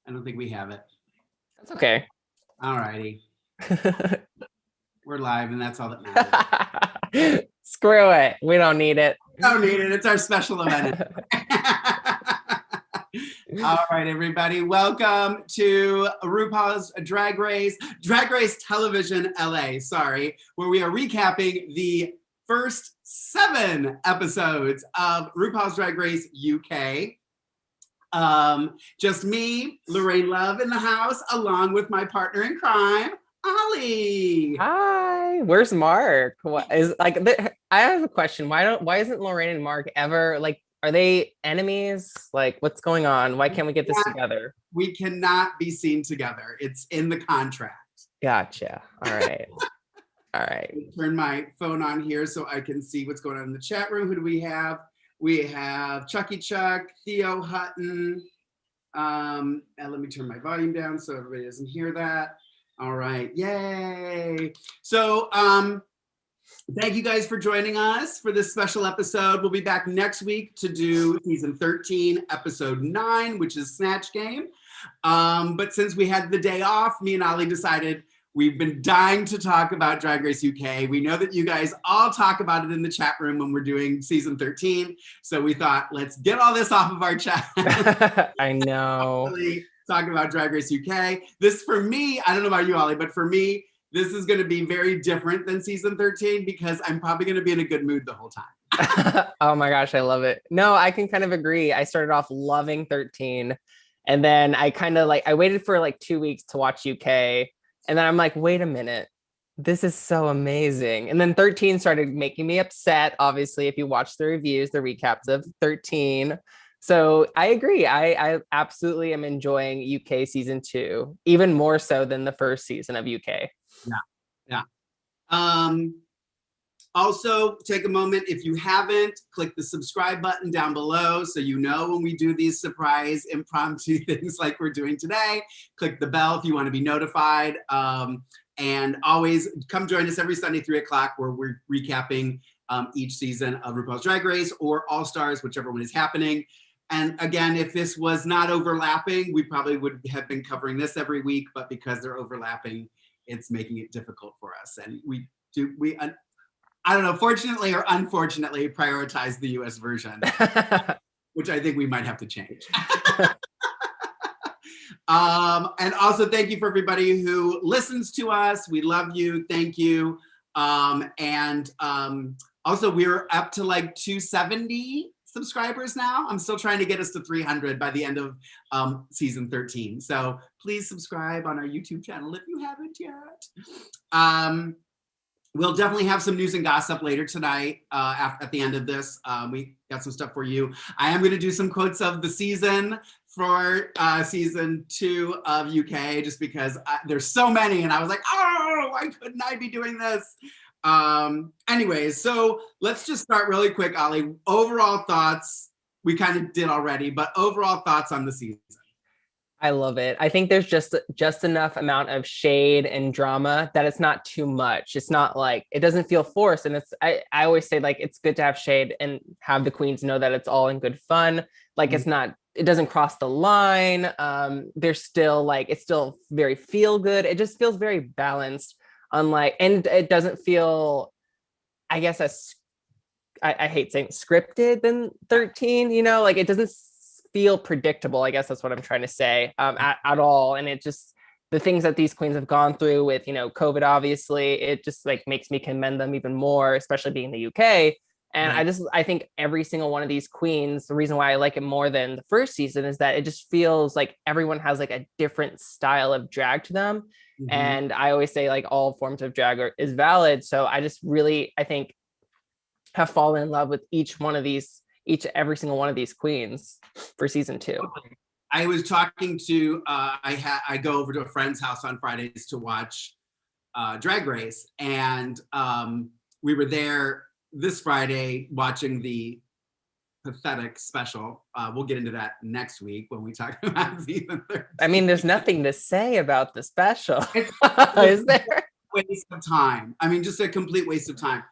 I don't think we have it. That's okay. All righty. We're live, and that's all that matters. Screw it. We don't need it. Don't need it. It's our special event. All right, everybody. Welcome to RuPaul's Drag Race Television LA, where we are recapping the first 7 episodes of RuPaul's Drag Race UK. Just me, Lorayne Love in the house, along with my partner in crime, Ollie. Hi. Where's Mark? What is like? I have a question. Why isn't Lorayne and Mark ever like? Are they enemies? Like, what's going on? Why can't we get this together? We cannot be seen together. It's in the contract. Gotcha. All right. All right. Turn my phone on here so I can see what's going on in the chat room. Who do we have? We have Chucky Chuck, Theo Hutton. And let me turn my volume down so everybody doesn't hear that. All right, yay. So thank you guys for joining us for this special episode. We'll be back next week to do season 13, episode 9, which is Snatch Game. But since we had the day off, me and Ollie decided we've been dying to talk about Drag Race UK. We know that you guys all talk about it in the chat room when we're doing season 13. So we thought, let's get all this off of our chat. I know. Talking about Drag Race UK. This, for me, I don't know about you, Ollie, but for me, this is going to be very different than season 13 because I'm probably going to be in a good mood the whole time. Oh my gosh, I love it. No, I can kind of agree. I started off loving 13, and then I kind of I waited for like 2 weeks to watch UK. And then I'm like, wait a minute, this is so amazing. And then 13 started making me upset. Obviously, if you watch the reviews, the recaps of 13. So I agree. I absolutely am enjoying UK season 2, even more so than the first season of UK. Yeah. Also, take a moment, if you haven't, click the subscribe button down below so you know when we do these surprise impromptu things like we're doing today. Click the bell if you want to be notified. And always come join us every Sunday, 3 o'clock, where we're recapping each season of RuPaul's Drag Race or All Stars, whichever one is happening. And again, if this was not overlapping, we probably would have been covering this every week, but because they're overlapping, it's making it difficult for us. And I don't know, fortunately or unfortunately, prioritize the US version, which I think we might have to change. And also thank you for everybody who listens to us. We love you. Thank you. And also we're up to like 270 subscribers now. I'm still trying to get us to 300 by the end of season 13. So please subscribe on our YouTube channel if you haven't yet. We'll definitely have some news and gossip later tonight at the end of this. We got some stuff for you. I am going to do some quotes of the season for season 2 of UK, just because there's so many, and I was like, oh, why couldn't I be doing this? Anyways, so let's just start really quick, Ollie. Overall thoughts, we kind of did already, but overall thoughts on the season. I love it. I think there's just enough amount of shade and drama that it's not too much. It's not like, it doesn't feel forced. And I always say, like, it's good to have shade and have the queens know that it's all in good fun. Like, it doesn't cross the line. There's still it's still very feel good. It just feels very balanced. And it doesn't feel, I guess, I hate saying scripted than 13, it doesn't feel predictable. I guess that's what I'm trying to say at all. And it just, the things that these queens have gone through with, COVID, obviously, it just makes me commend them even more, especially being the UK. And right. I think every single one of these queens, the reason why I like it more than the first season is that it just feels like everyone has a different style of drag to them. Mm-hmm. And I always say all forms of drag is valid. So I just really, I think, have fallen in love with every single one of these queens for season 2. I was talking to, I go over to a friend's house on Fridays to watch Drag Race. And we were there this Friday watching the pathetic special. We'll get into that next week when we talk about season 13. I mean, there's nothing to say about the special. Is there? Waste of time. I mean, just a complete waste of time.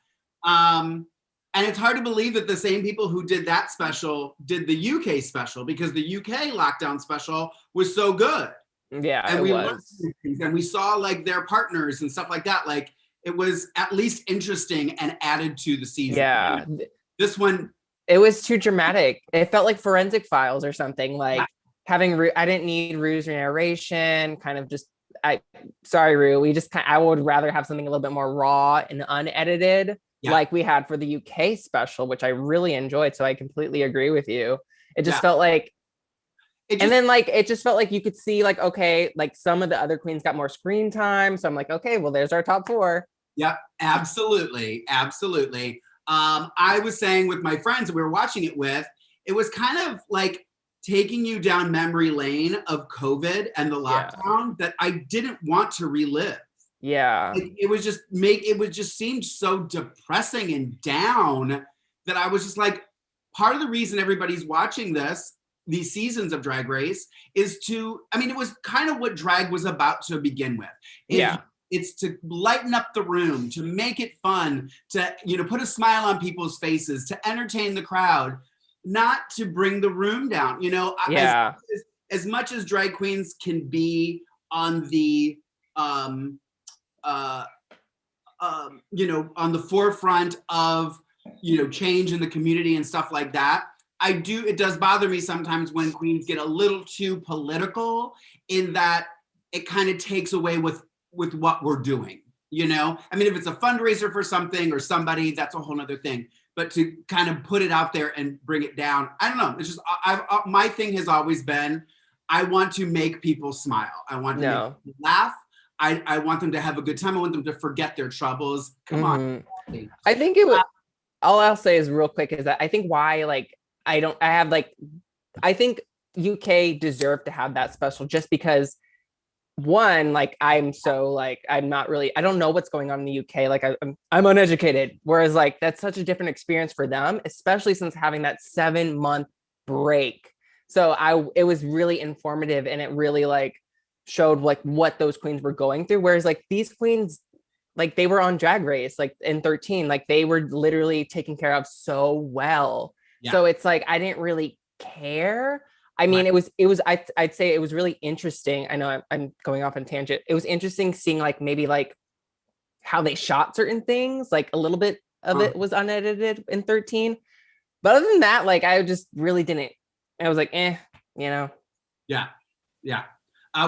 And it's hard to believe that the same people who did that special did the UK special, because the UK lockdown special was so good. Yeah, and it was. and we saw like their partners and stuff like that. Like it was at least interesting and added to the season. Yeah. This one, it was too dramatic. It felt like Forensic Files or something. Like having Rue, I didn't need Rue's narration. Kind of just, sorry, Rue. I would rather have something a little bit more raw and unedited, like we had for the UK special, which I really enjoyed. So I completely agree with you. It just felt like, it just felt like you could see like, okay, like some of the other queens got more screen time. So I'm like, okay, well, there's our top 4. Yeah, absolutely. Absolutely. I was saying with my friends that we were watching it with, it was kind of like taking you down memory lane of COVID and the lockdown that I didn't want to relive. Yeah. It just seemed so depressing and down that I was just like, part of the reason everybody's watching these seasons of Drag Race is it was kind of what drag was about to begin with. It's to lighten up the room, to make it fun, to, put a smile on people's faces, to entertain the crowd, not to bring the room down. As much as drag queens can be on the, on the forefront of, change in the community and stuff like that, it does bother me sometimes when queens get a little too political, in that it kind of takes away with what we're doing, if it's a fundraiser for something or somebody, that's a whole nother thing, but to kind of put it out there and bring it down, I don't know. It's just, my thing has always been, I want to make people smile. I want to make people laugh. I want them to have a good time. I want them to forget their troubles. Come on. I think it would, all I'll say is real quick is that I think I think UK deserved to have that special, just because one, like, I'm not really, I don't know what's going on in the UK. Like I'm uneducated. Whereas like, that's such a different experience for them, especially since having that 7-month break. So it was really informative, and it really like showed like what those queens were going through. Whereas like these queens, like they were on Drag Race, like in 13, like they were literally taken care of so well. Yeah. So it's like, I didn't really care. I mean, I'd say it was really interesting. I know I'm going off on a tangent. It was interesting seeing like maybe like how they shot certain things, like a little bit of it was unedited in 13. But other than that, like I just really didn't, I was like, Yeah.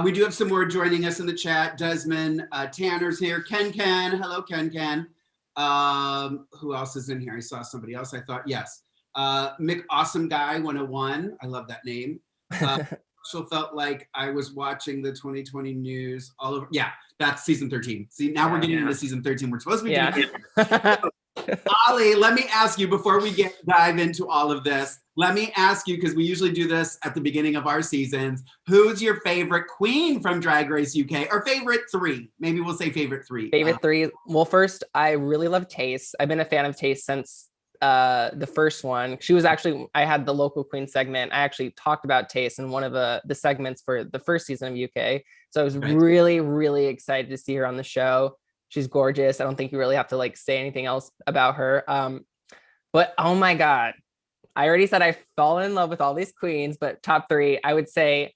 We do have some more joining us in the chat. Desmond Tanner's here. Ken. Hello, Ken. Who else is in here? I saw somebody else. I thought, yes. Mick Awesome Guy 101. I love that name. Also felt like I was watching the 2020 news all over. Yeah, that's season 13. See, now we're getting into season 13. We're supposed to be doing Ollie, let me ask you, before we dive into all of this, let me ask you, because we usually do this at the beginning of our seasons, who's your favorite queen from Drag Race UK, or favorite 3? Maybe we'll say favorite 3. Favorite 3. Well, first, I really love Taste. I've been a fan of Taste since the first one. She was actually, I had the local queen segment. I actually talked about Taste in one of the segments for the first season of UK. So I was really, really excited to see her on the show. She's gorgeous. I don't think you really have to like say anything else about her. But oh my God, I already said I fall in love with all these queens, but top 3, I would say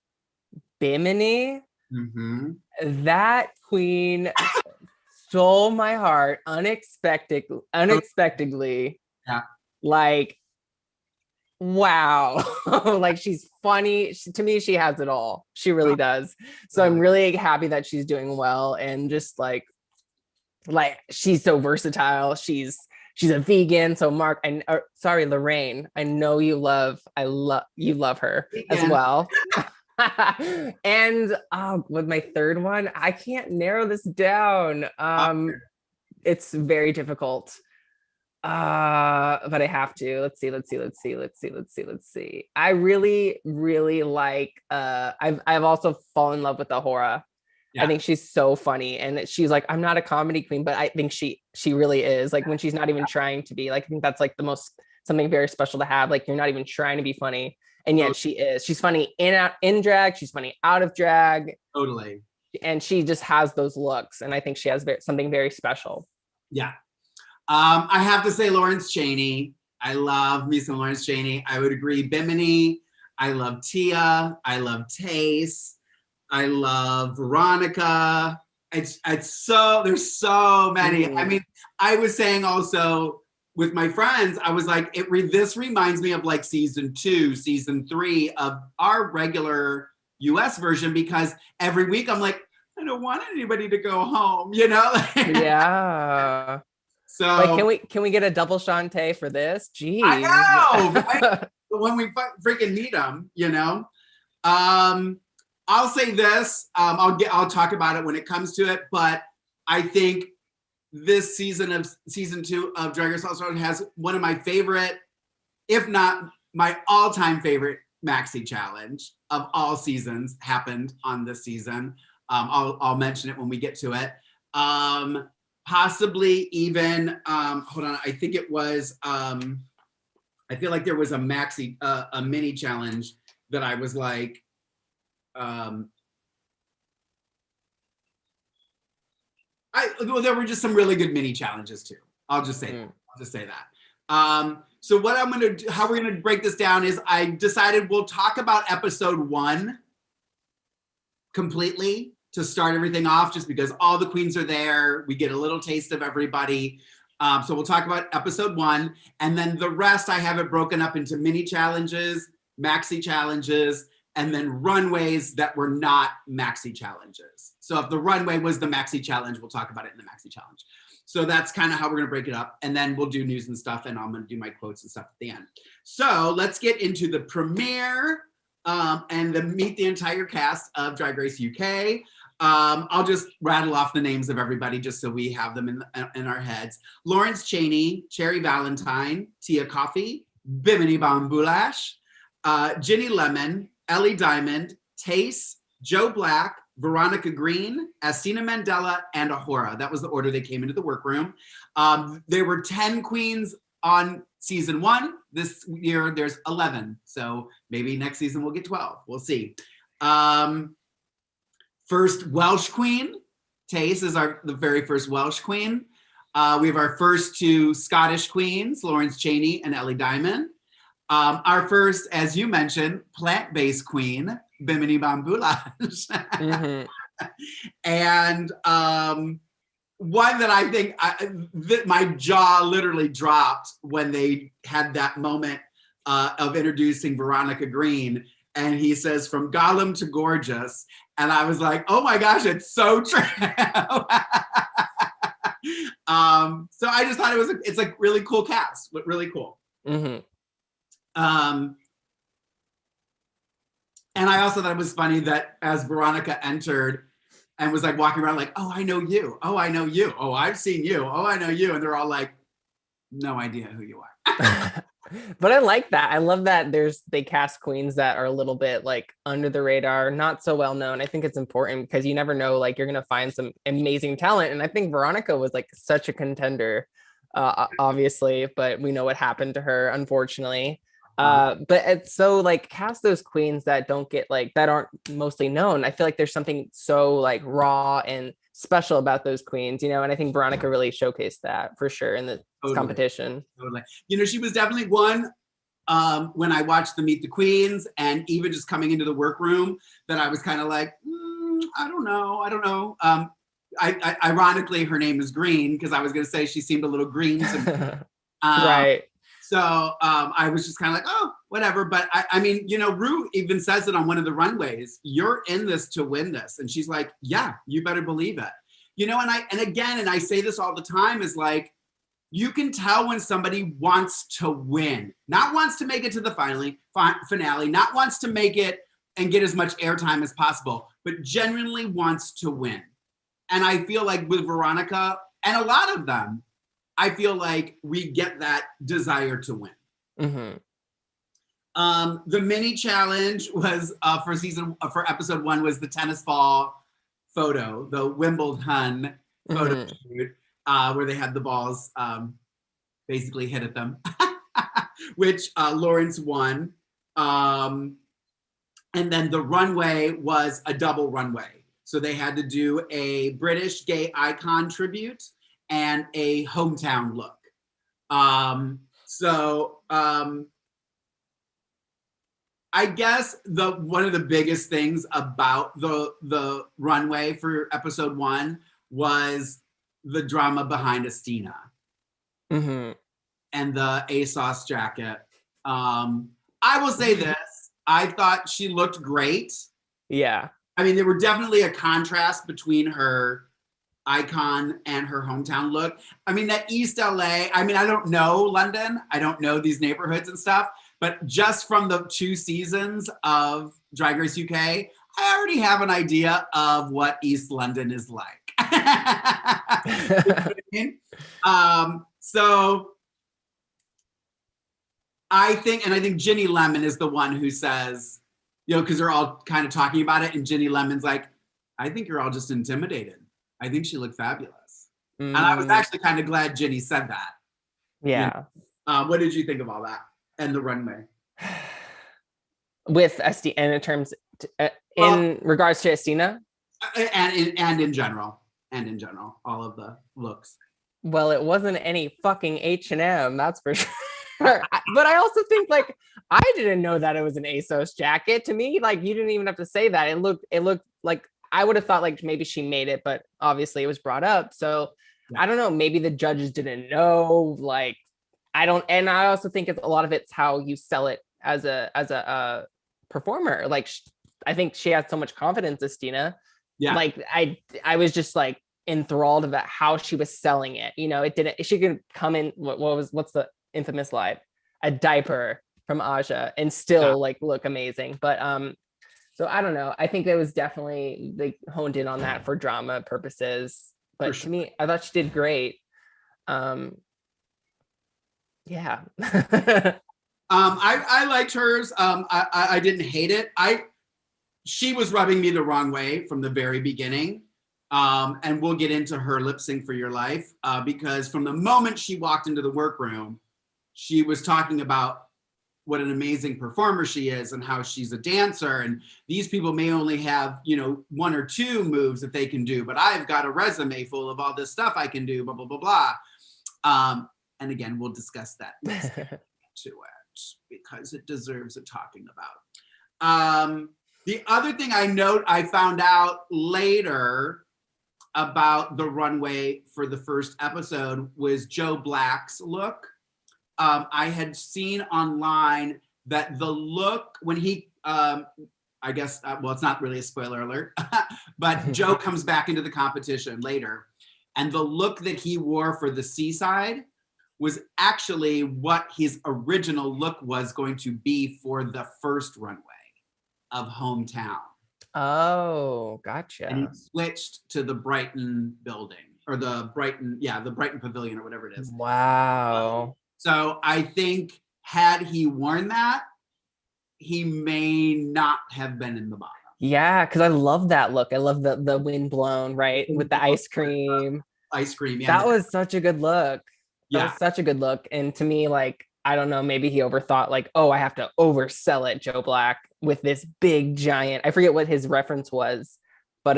Bimini. That queen stole my heart unexpectedly. Yeah. Like, wow. Like, she's funny. To me, she has it all. She really does. So I'm really happy that she's doing well, and just like she's so versatile. She's a vegan. So Mark, Lorayne, I know you love her as well. And with my third one, I can't narrow this down. It's very difficult. But I have to. Let's see. I really, really like I've also fallen in love with Ahura. Yeah. I think she's so funny, and she's like, I'm not a comedy queen, but I think she really is. Like, when she's not even trying to be, like, I think that's like something very special to have. Like, you're not even trying to be funny, and yet she is. She's funny in drag. She's funny out of drag. Totally. And she just has those looks, and I think she has something very special. Yeah. I have to say Lawrence Chaney. I love me some Lawrence Chaney. I would agree. Bimini. I love Tia. I love Tez. I love Veronica. It's so, there's so many. I mean, I was saying also with my friends, I was like, this reminds me of like season 2, season 3 of our regular US version, because every week I'm like, I don't want anybody to go home, you know? Yeah. So like, can we get a double Shantae for this? Jeez. I know, right? When we freaking need them, you know? I'll say this, I'll talk about it when it comes to it, but I think this season 2 of Drag Race All-Stars has one of my favorite, if not my all-time favorite maxi challenge of all seasons happened on this season. I'll mention it when we get to it. Possibly even, hold on, I think it was, I feel like there was a maxi, a mini challenge that I was like, well, there were just some really good mini challenges too. I'll just say that. I'll just say that. So what I'm gonna do, how we're gonna break this down is I decided we'll talk about episode 1 completely to start everything off, just because all the queens are there. We get a little taste of everybody. So we'll talk about episode 1, and then the rest I have it broken up into mini challenges, maxi challenges, and then runways that were not maxi challenges. So if the runway was the maxi challenge, we'll talk about it in the maxi challenge. So that's kind of how we're gonna break it up. And then we'll do news and stuff, and I'm gonna do my quotes and stuff at the end. So let's get into the premiere and meet the entire cast of Drag Race UK. I'll just rattle off the names of everybody just so we have them in our heads. Lawrence Chaney, Cherry Valentine, Tia Coffee, Bimini Bombulash, Ginny Lemon, Ellie Diamond, Tez, Joe Black, Veronica Green, Astina Mandela, and Ahura. That was the order they came into the workroom. There were 10 queens on season 1. This year there's 11. So maybe next season we'll get 12. We'll see. First Welsh queen. Tez is the very first Welsh queen. We have our first 2 Scottish queens, Lawrence Chaney and Ellie Diamond. Our first, as you mentioned, plant-based queen, Bimini Bombulash. And one that I think my jaw literally dropped when they had that moment of introducing Veronica Green, and he says, from Gollum to gorgeous. And I was like, oh my gosh, it's so true. So I just thought it's like really cool cast, but really cool. And I also thought it was funny that as Veronica entered and was like walking around like, oh, I know you. Oh, I know you. Oh, I've seen you. Oh, I know you. And they're all like, no idea who you are. But I like that. I love that they cast queens that are a little bit like under the radar, not so well known. I think it's important because you never know, like you're going to find some amazing talent. And I think Veronica was like such a contender, obviously, but we know what happened to her, unfortunately. But it's so like cast those queens that don't get like, that aren't mostly known. I feel like there's something so like raw and special about those queens, you know, and I think Veronica really showcased that for sure in the competition. Totally. You know, she was definitely one when I watched the Meet the Queens and even just coming into the workroom that I was kind of like, I don't know. Ironically, her name is Green because I was going to say she seemed a little green to me. Right. So I was just kind of like, oh, whatever. But I mean, you know, Rue even says it on one of the runways, you're in this to win this. And she's like, yeah, you better believe it. You know, and I say this all the time is like, you can tell when somebody wants to win, not wants to make it to the finale, not wants to make it and get as much airtime as possible, but genuinely wants to win. And I feel like with Veronica and a lot of them, I feel like we get that desire to win. The mini challenge was for episode 1 was the tennis ball photo, the Wimbledon photo shoot, where they had the balls basically hit at them, which Lawrence won. And then the runway was a double runway. So they had to do a British gay icon tribute and a hometown look. I guess one of the biggest things about the runway for episode 1 was the drama behind Estina Mm-hmm. and the ASOS jacket. I will say this, I thought she looked great. Yeah. I mean, there were definitely a contrast between her icon and her hometown look. I mean, that East LA, I mean, I don't know London. I don't know these neighborhoods and stuff, but just from the 2 seasons of Drag Race UK, I already have an idea of what East London is like. You know what I mean? So I think Ginny Lemon is the one who says, you know, because they're all kind of talking about it, and Ginny Lemon's like, I think you're all just intimidated. I think she looked fabulous. And I was actually kind of glad Ginny said that. Yeah. You know? What did you think of all that and the runway? With Estina, and in terms, in regards to Estina? And in general, all of the looks. Well, it wasn't any fucking H&M, that's for sure. But I also think, like, I didn't know that it was an ASOS jacket. To me, like, you didn't even have to say that. It looked like, I would have thought like maybe she made it, but obviously it was brought up. So yeah. I don't know, maybe the judges didn't know. Like, and I also think a lot of it's how you sell it as a performer. Like, I think she had so much confidence, Estina. Yeah. Like, I was just like enthralled about how she was selling it. You know, she could come in, what's the infamous line? A diaper from Aja and still like look amazing. But so I don't know. I think it was definitely, they honed in on that for drama purposes. But to me, I thought she did great. Yeah. I liked hers. I didn't hate it. She was rubbing me the wrong way from the very beginning. And we'll get into her lip sync for your life because from the moment she walked into the workroom, she was talking about what an amazing performer she is and how she's a dancer. And these people may only have, you know, 1 or 2 moves that they can do, but I've got a resume full of all this stuff I can do, blah, blah, blah, blah. And again, we'll discuss that to it because it deserves a talking about. The other thing I found out later about the runway for the first episode was Joe Black's look. I had seen online that the look when he, I guess, well, it's not really a spoiler alert, but Joe comes back into the competition later. And the look that he wore for the Seaside was actually what his original look was going to be for the first runway of Hometown. Oh, gotcha. And he switched to the Brighton building or the Brighton Pavilion or whatever it is. Wow. So I think had he worn that, he may not have been in the bottom. Yeah, because I love that look. I love the wind blown, right? With the ice cream. Ice cream, yeah. That was such a good look. That was such a good look. And to me, like, I don't know, maybe he overthought, like, oh, I have to oversell it, Joe Black, with this big giant, I forget what his reference was, but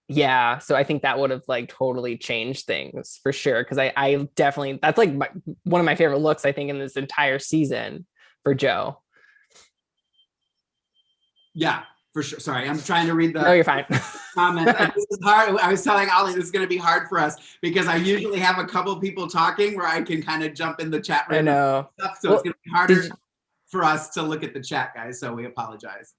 yeah, so I think that would have like totally changed things for sure. Cause I definitely, that's like one of my favorite looks, I think, in this entire season for Joe. Yeah, for sure. Sorry, I'm trying to read the No, you're fine. Comments. This is hard. I was telling Ollie this is going to be hard for us because I usually have a couple people talking where I can kind of jump in the chat room. I know. Stuff, so it's going to be harder for us to look at the chat, guys. So we apologize.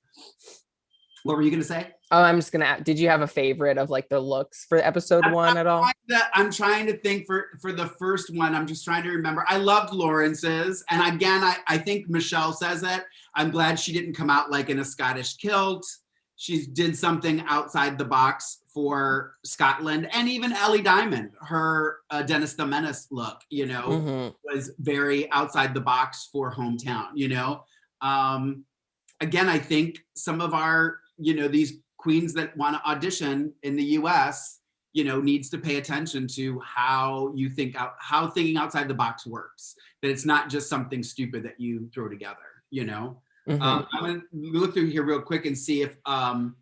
What were you going to say? Oh, I'm just going to, did you have a favorite of like the looks for episode 1 at all? I'm trying to think for the first one. I'm just trying to remember. I loved Lawrence's. And again, I think Michelle says it. I'm glad she didn't come out like in a Scottish kilt. She did something outside the box for Scotland. And even Ellie Diamond, her Dennis the Menace look, you know, was very outside the box for Hometown, you know. Again, I think some of our, you know, these queens that want to audition in the US, you know, needs to pay attention to how you think how thinking outside the box works. That it's not just something stupid that you throw together, you know. I'm gonna look through here real quick and see if so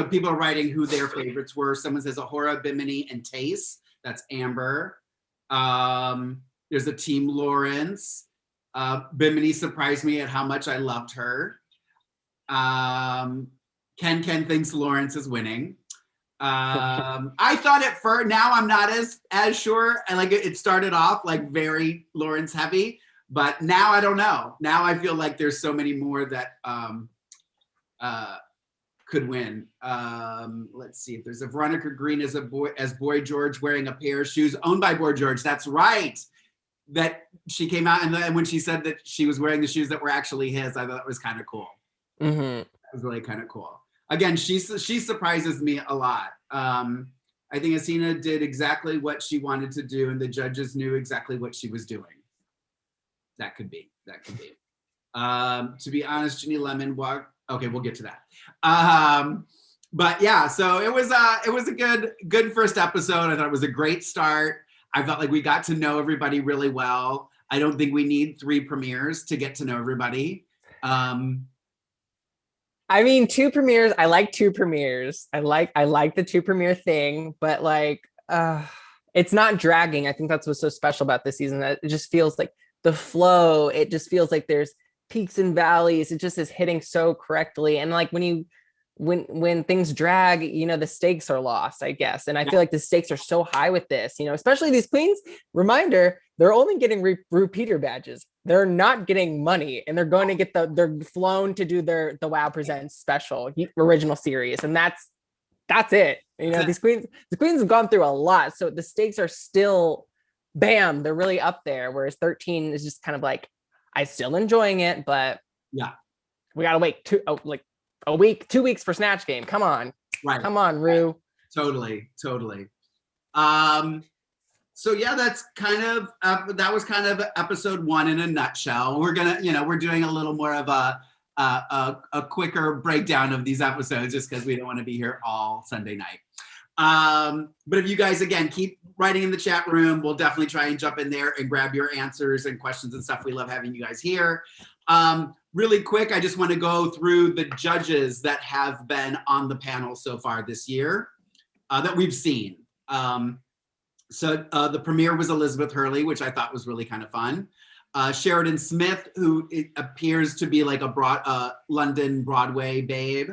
people are writing who their favorites were. Someone says Ahura, Bimini, and Tace. That's Amber. There's a Team Lawrence. Bimini surprised me at how much I loved her. Ken thinks Lawrence is winning. I thought at first, now I'm not as sure. And like it started off like very Lawrence heavy, but now I don't know. Now I feel like there's so many more that could win. Let's see if there's a Veronica Green as Boy George wearing a pair of shoes owned by Boy George. That's right. That she came out and when she said that she was wearing the shoes that were actually his, I thought it was kind of cool. Mm-hmm. That was really kind of cool. Again, she surprises me a lot. I think Asina did exactly what she wanted to do, and the judges knew exactly what she was doing. That could be. To be honest, Ginny Lemon walked. Okay, we'll get to that. But yeah, so it was a good first episode. I thought it was a great start. I felt like we got to know everybody really well. I don't think we need 3 premieres to get to know everybody. I mean, 2 premieres. I like 2 premieres. I like the 2 premiere thing, but like, it's not dragging. I think that's what's so special about this season. That it just feels like the flow. It just feels like there's peaks and valleys. It just is hitting so correctly. And like when things drag, you know, the stakes are lost, I guess. And I feel like the stakes are so high with this, you know, especially these queens. Reminder, they're only getting repeater badges. They're not getting money, and they're going to get they're flown to do the Wow Presents special original series. And that's it. You know, the queens have gone through a lot. So the stakes are still, bam, they're really up there. Whereas 13 is just kind of like, I'm still enjoying it, but yeah, we got to wait 2 weeks for Snatch Game. Come on. Right. Come on, Rue. Totally. So yeah, that's kind of that was kind of episode 1 in a nutshell. We're gonna, you know, we're doing a little more of a quicker breakdown of these episodes just because we don't want to be here all Sunday night. But if you guys again keep writing in the chat room, we'll definitely try and jump in there and grab your answers and questions and stuff. We love having you guys here. Really quick, I just want to go through the judges that have been on the panel so far this year that we've seen. So the premiere was Elizabeth Hurley, which I thought was really kind of fun. Sheridan Smith, who appears to be like a London Broadway babe,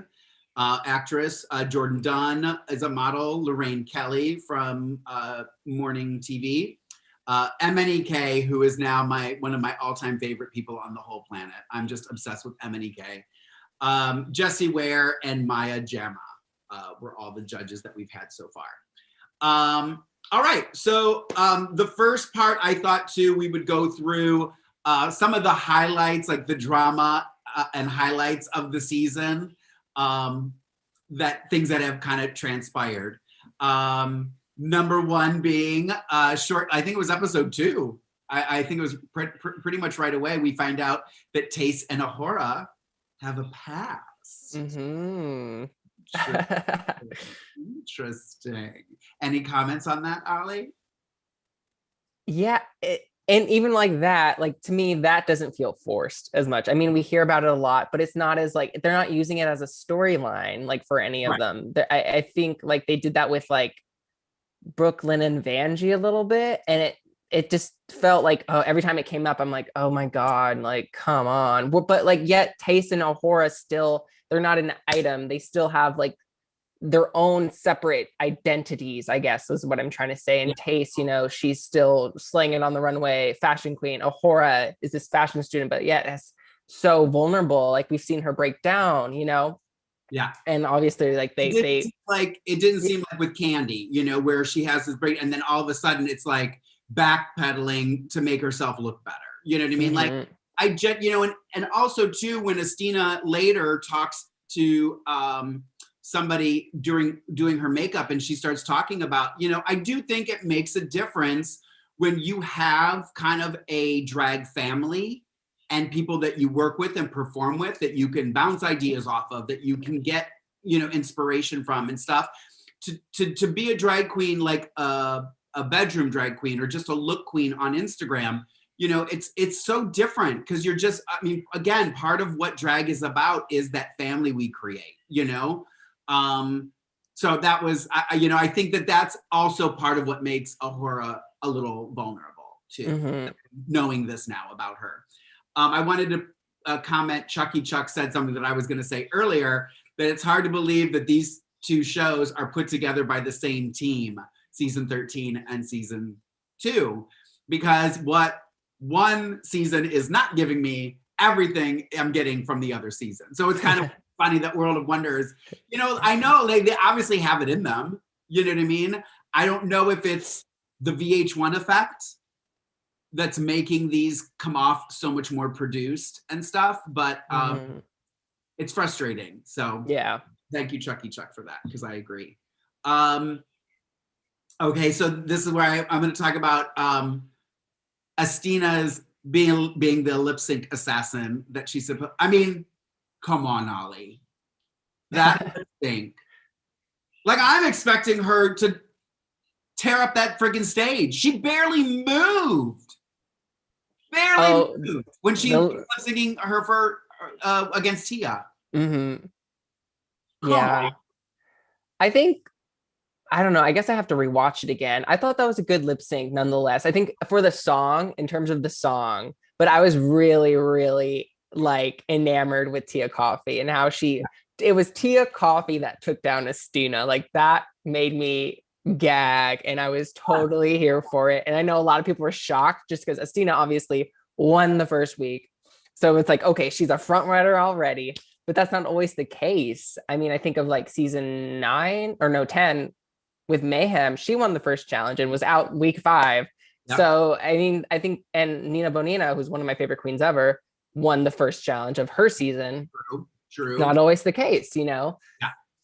actress. Jordan Dunn is a model. Lorraine Kelly from Morning TV. MNEK, who is now one of my all-time favorite people on the whole planet. I'm just obsessed with MNEK. Jessie Ware and Maya Jama were all the judges that we've had so far. All right, so the first part I thought too, we would go through some of the highlights, like the drama and highlights of the season, that things that have kind of transpired. Number 1 being short, I think it was episode 2. I think it was pretty much right away. We find out that Tayce and A'Whora have a past. Mm-hmm. Interesting. Any comments on that, Ollie? Yeah, and even like that, like to me, that doesn't feel forced as much. I mean, we hear about it a lot, but it's not as like, they're not using it as a storyline like for any of them. I think like they did that with like Brooklyn and Vanjie a little bit, and it just felt like, oh, every time it came up, I'm like, oh my God, like, come on. But like, yet Tayce and A'Whora still, they're not an item. They still have like their own separate identities, I guess is what I'm trying to say. And Tayce, you know, she's still slinging on the runway, fashion queen. A'Whora is this fashion student, but yet it's so vulnerable. Like we've seen her break down, you know? Yeah. And obviously like it didn't seem like with Candy, you know, where she has this break and then all of a sudden it's like backpedaling to make herself look better. You know what I mean? Mm-hmm. Like you know, and also too, when Astina later talks to somebody doing her makeup and she starts talking about, you know, I do think it makes a difference when you have kind of a drag family and people that you work with and perform with that you can bounce ideas off of, that you can get, you know, inspiration from and stuff. To be a drag queen, like a bedroom drag queen or just a look queen on Instagram, you know, it's so different because you're just, I mean, again, part of what drag is about is that family we create, you know? So that was, I think that that's also part of what makes Ahura a little vulnerable too, knowing this now about her. I wanted to comment, Chucky Chuck said something that I was going to say earlier, that it's hard to believe that these two shows are put together by the same team, season 13 and season 2, because what one season is not giving me, everything I'm getting from the other season. So it's kind of funny that World of Wonders, I know they obviously have it in them, you know what I mean? I don't know if it's the VH1 effect that's making these come off so much more produced and stuff, but it's frustrating. So yeah, thank you, Chucky Chuck, for that, because I agree. Okay, so this is where I'm going to talk about Astina's being the lip sync assassin that she's supposed. I mean, come on, Ollie, that lip sync. Like, I'm expecting her to tear up that freaking stage. She barely moved. Moved when she was lip syncing her for against Tia. Yeah, I don't know. I guess I have to rewatch it again. I thought that was a good lip sync nonetheless. I think for the song, in terms of the song, but I was really, really like enamored with Tia Kofi and how it was Tia Kofi that took down Astina. Like, that made me gag, and I was totally here for it. And I know a lot of people were shocked just because Astina obviously won the first week. So it's like, okay, she's a front runner already, but that's not always the case. I mean, I think of like season 10 with Mayhem. She won the first challenge and was out week 5. Yep. So, I mean, I think, and Nina Bonina, who's one of my favorite queens ever, won the first challenge of her season. True. Not always the case, Yeah.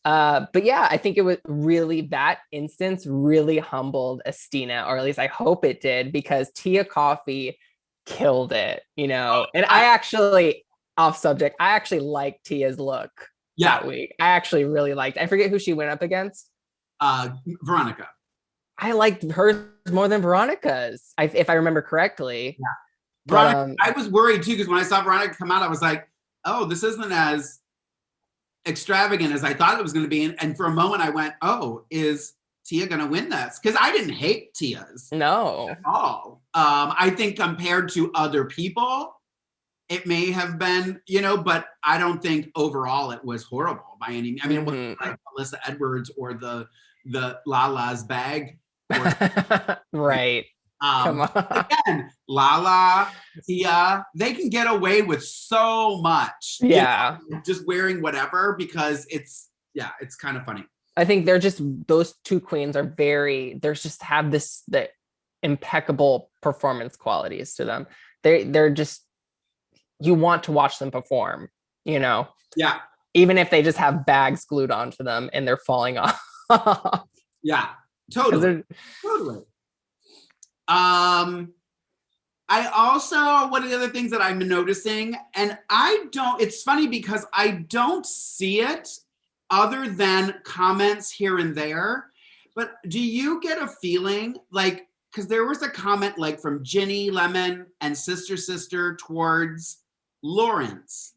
But yeah, I think it was really, that instance really humbled Astina, or at least I hope it did, because Tia Kofi killed it, And I actually, off subject, I actually liked Tia's look that week. I actually really liked. I forget who she went up against. Veronica. I liked hers more than Veronica's, if I remember correctly. Yeah. Veronica, I was worried too, because when I saw Veronica come out, I was like, oh, this isn't as extravagant as I thought it was going to be. And for a moment I went, oh, is Tia going to win this? Because I didn't hate Tia's. No. At all. I think compared to other people, it may have been, but I don't think overall it was horrible by any means. I mean, it wasn't like Alyssa Edwards or the Lala's bag. Right. Come on. Again, Lala, Tia, they can get away with so much. Yeah. Just wearing whatever, because it's kind of funny. I think those two queens are just have the impeccable performance qualities to them. They're just, you want to watch them perform, Yeah. Even if they just have bags glued onto them and they're falling off. Yeah, totally. I also, one of the other things that I'm noticing, and it's funny because I don't see it other than comments here and there, but do you get a feeling like, because there was a comment like from Ginny Lemon and Sister towards Lawrence.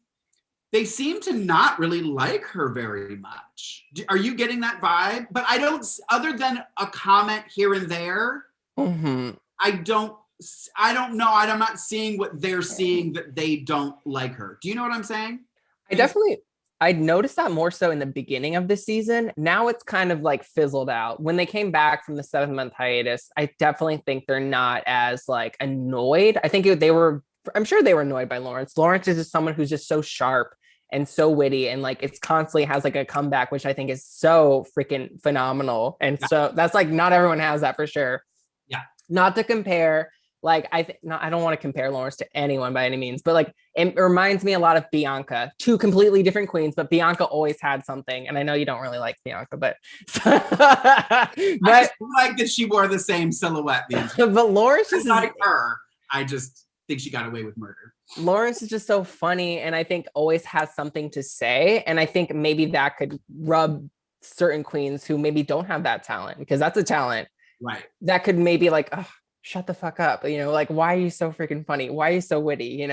They seem to not really like her very much. Are you getting that vibe? But I don't, other than a comment here and there, I don't know. I'm not seeing what they're seeing that they don't like her. Do you know what I'm saying? I noticed that more so in the beginning of the season. Now it's kind of like fizzled out. When they came back from the 7-month hiatus, I definitely think they're not as like annoyed. I think I'm sure they were annoyed by Lawrence. Lawrence is just someone who's just so sharp and so witty, and like it's constantly has like a comeback, which I think is so freaking phenomenal. And so that's like, not everyone has that for sure. Yeah. Not to compare, like I don't want to compare Lawrence to anyone by any means, but like it reminds me a lot of Bianca, two completely different queens, but Bianca always had something. And I know you don't really like Bianca, but I just like that she wore the same silhouette. But Lawrence is like her. I just think she got away with murder. Lawrence is just so funny, and I think always has something to say. And I think maybe that could rub certain queens who maybe don't have that talent, because that's a talent. Right. That could maybe like, oh, shut the fuck up. Like, why are you so freaking funny? Why are you so witty?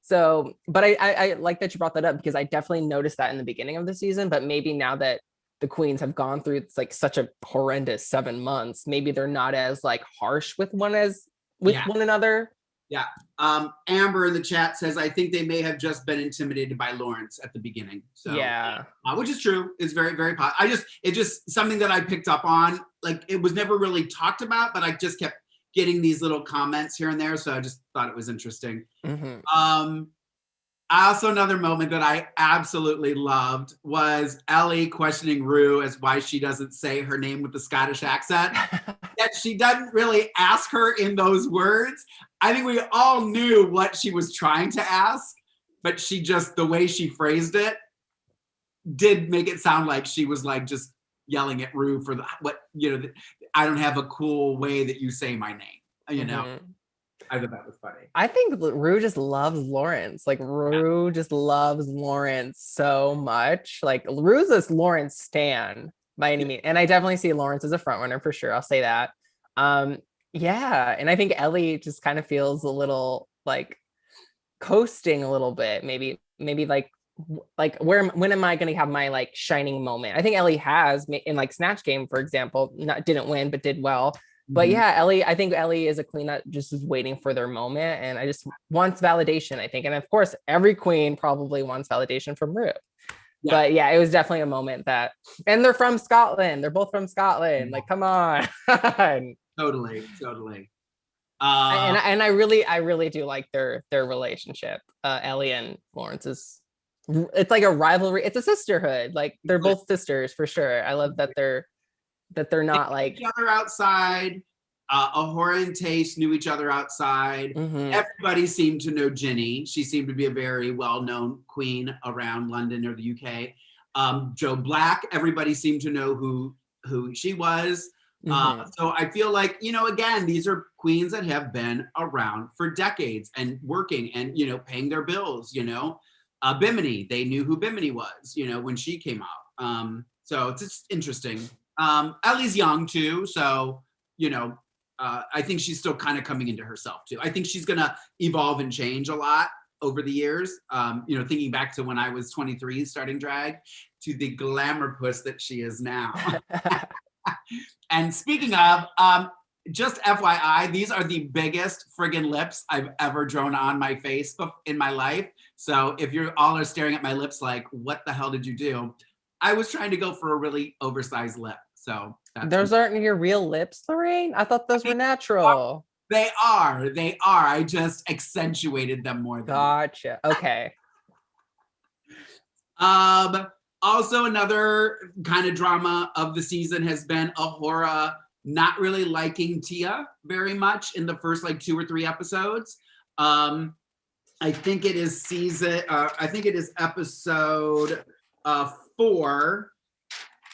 So, but I like that you brought that up, because I definitely noticed that in the beginning of the season, but maybe now that the queens have gone through like such a horrendous 7 months. Maybe they're not as like harsh with one another. Yeah. Amber in the chat says, I think they may have just been intimidated by Lawrence at the beginning. So yeah, which is true. It's very, very positive. It's just something that I picked up on. Like it was never really talked about, but I just kept getting these little comments here and there. So I just thought it was interesting. Also, another moment that I absolutely loved was Ellie questioning Rue as why she doesn't say her name with the Scottish accent. That she doesn't really ask her in those words. I think we all knew what she was trying to ask, but she just, the way she phrased it did make it sound like she was like just yelling at Rue for I don't have a cool way that you say my name, you know? I thought that was funny. I think Rue just loves Lawrence. Like Rue just loves Lawrence so much. Like Rue's this Lawrence stan by any means. And I definitely see Lawrence as a front runner for sure. I'll say that. Yeah. And I think Ellie just kind of feels a little like coasting a little bit. Maybe like when am I going to have my like shining moment? I think Ellie has in like Snatch Game, for example, didn't win, but did well. But yeah, I think Ellie is a queen that just is waiting for their moment. And I just wants validation, I think. And of course, every queen probably wants validation from Rue. Yeah. But yeah, it was definitely a moment and they're from Scotland. They're both from Scotland. Like, come on. Totally. And I really do like their relationship. Ellie and Lawrence it's like a rivalry. It's a sisterhood. Like they're both sisters for sure. I love that they're not like each other outside. Ahura and Tace knew each other outside. Everybody seemed to know Ginny. She seemed to be a very well-known queen around London or the UK. Joe Black, everybody seemed to know who she was. So I feel like, again, these are queens that have been around for decades and working and, paying their bills, Bimini, they knew who Bimini was, when she came out. So it's just interesting. Ellie's young too, so I think she's still kind of coming into herself too. I think she's gonna evolve and change a lot over the years. Thinking back to when I was 23 starting drag to the glamour puss that she is now. And speaking of, just FYI, these are the biggest friggin' lips I've ever drawn on my face in my life. So if you're all are staring at my lips like, what the hell did you do? I was trying to go for a really oversized lip. So those aren't your real lips, Lorayne? I thought those were natural. They are. I just accentuated them more. Gotcha. Okay. Also, another kind of drama of the season has been Ahura not really liking Tia very much in the first like 2 or 3 episodes. I think it is episode 4.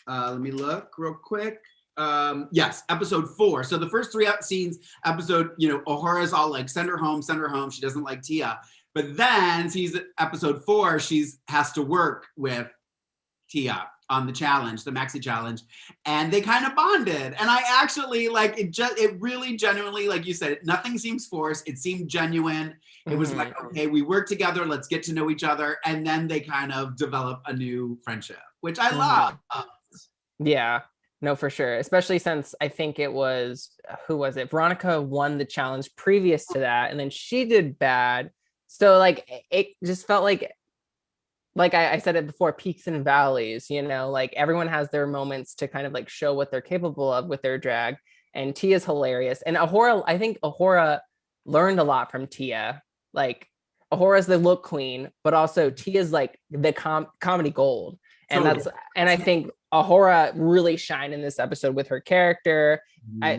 Let me look real quick. Yes, episode 4. So the first 3 scenes, Ahura's all like, send her home. She doesn't like Tia. But then episode 4, has to work with Tia on the challenge, the maxi challenge, and they kind of bonded. And I actually like it. It really genuinely, like you said, nothing seems forced. It seemed genuine. It was like, okay, we work together. Let's get to know each other, and then they kind of develop a new friendship, which I love. Yeah, no, for sure. Especially since I think it was who was it? Veronica won the challenge previous to that, and then she did bad. So like it just felt like I said it before, peaks and valleys, like everyone has their moments to kind of like show what they're capable of with their drag. And Tia's hilarious. And I think Ahura learned a lot from Tia. Like Ahura's the look queen, but also Tia's like the comedy gold. And I think Ahura really shined in this episode with her character. I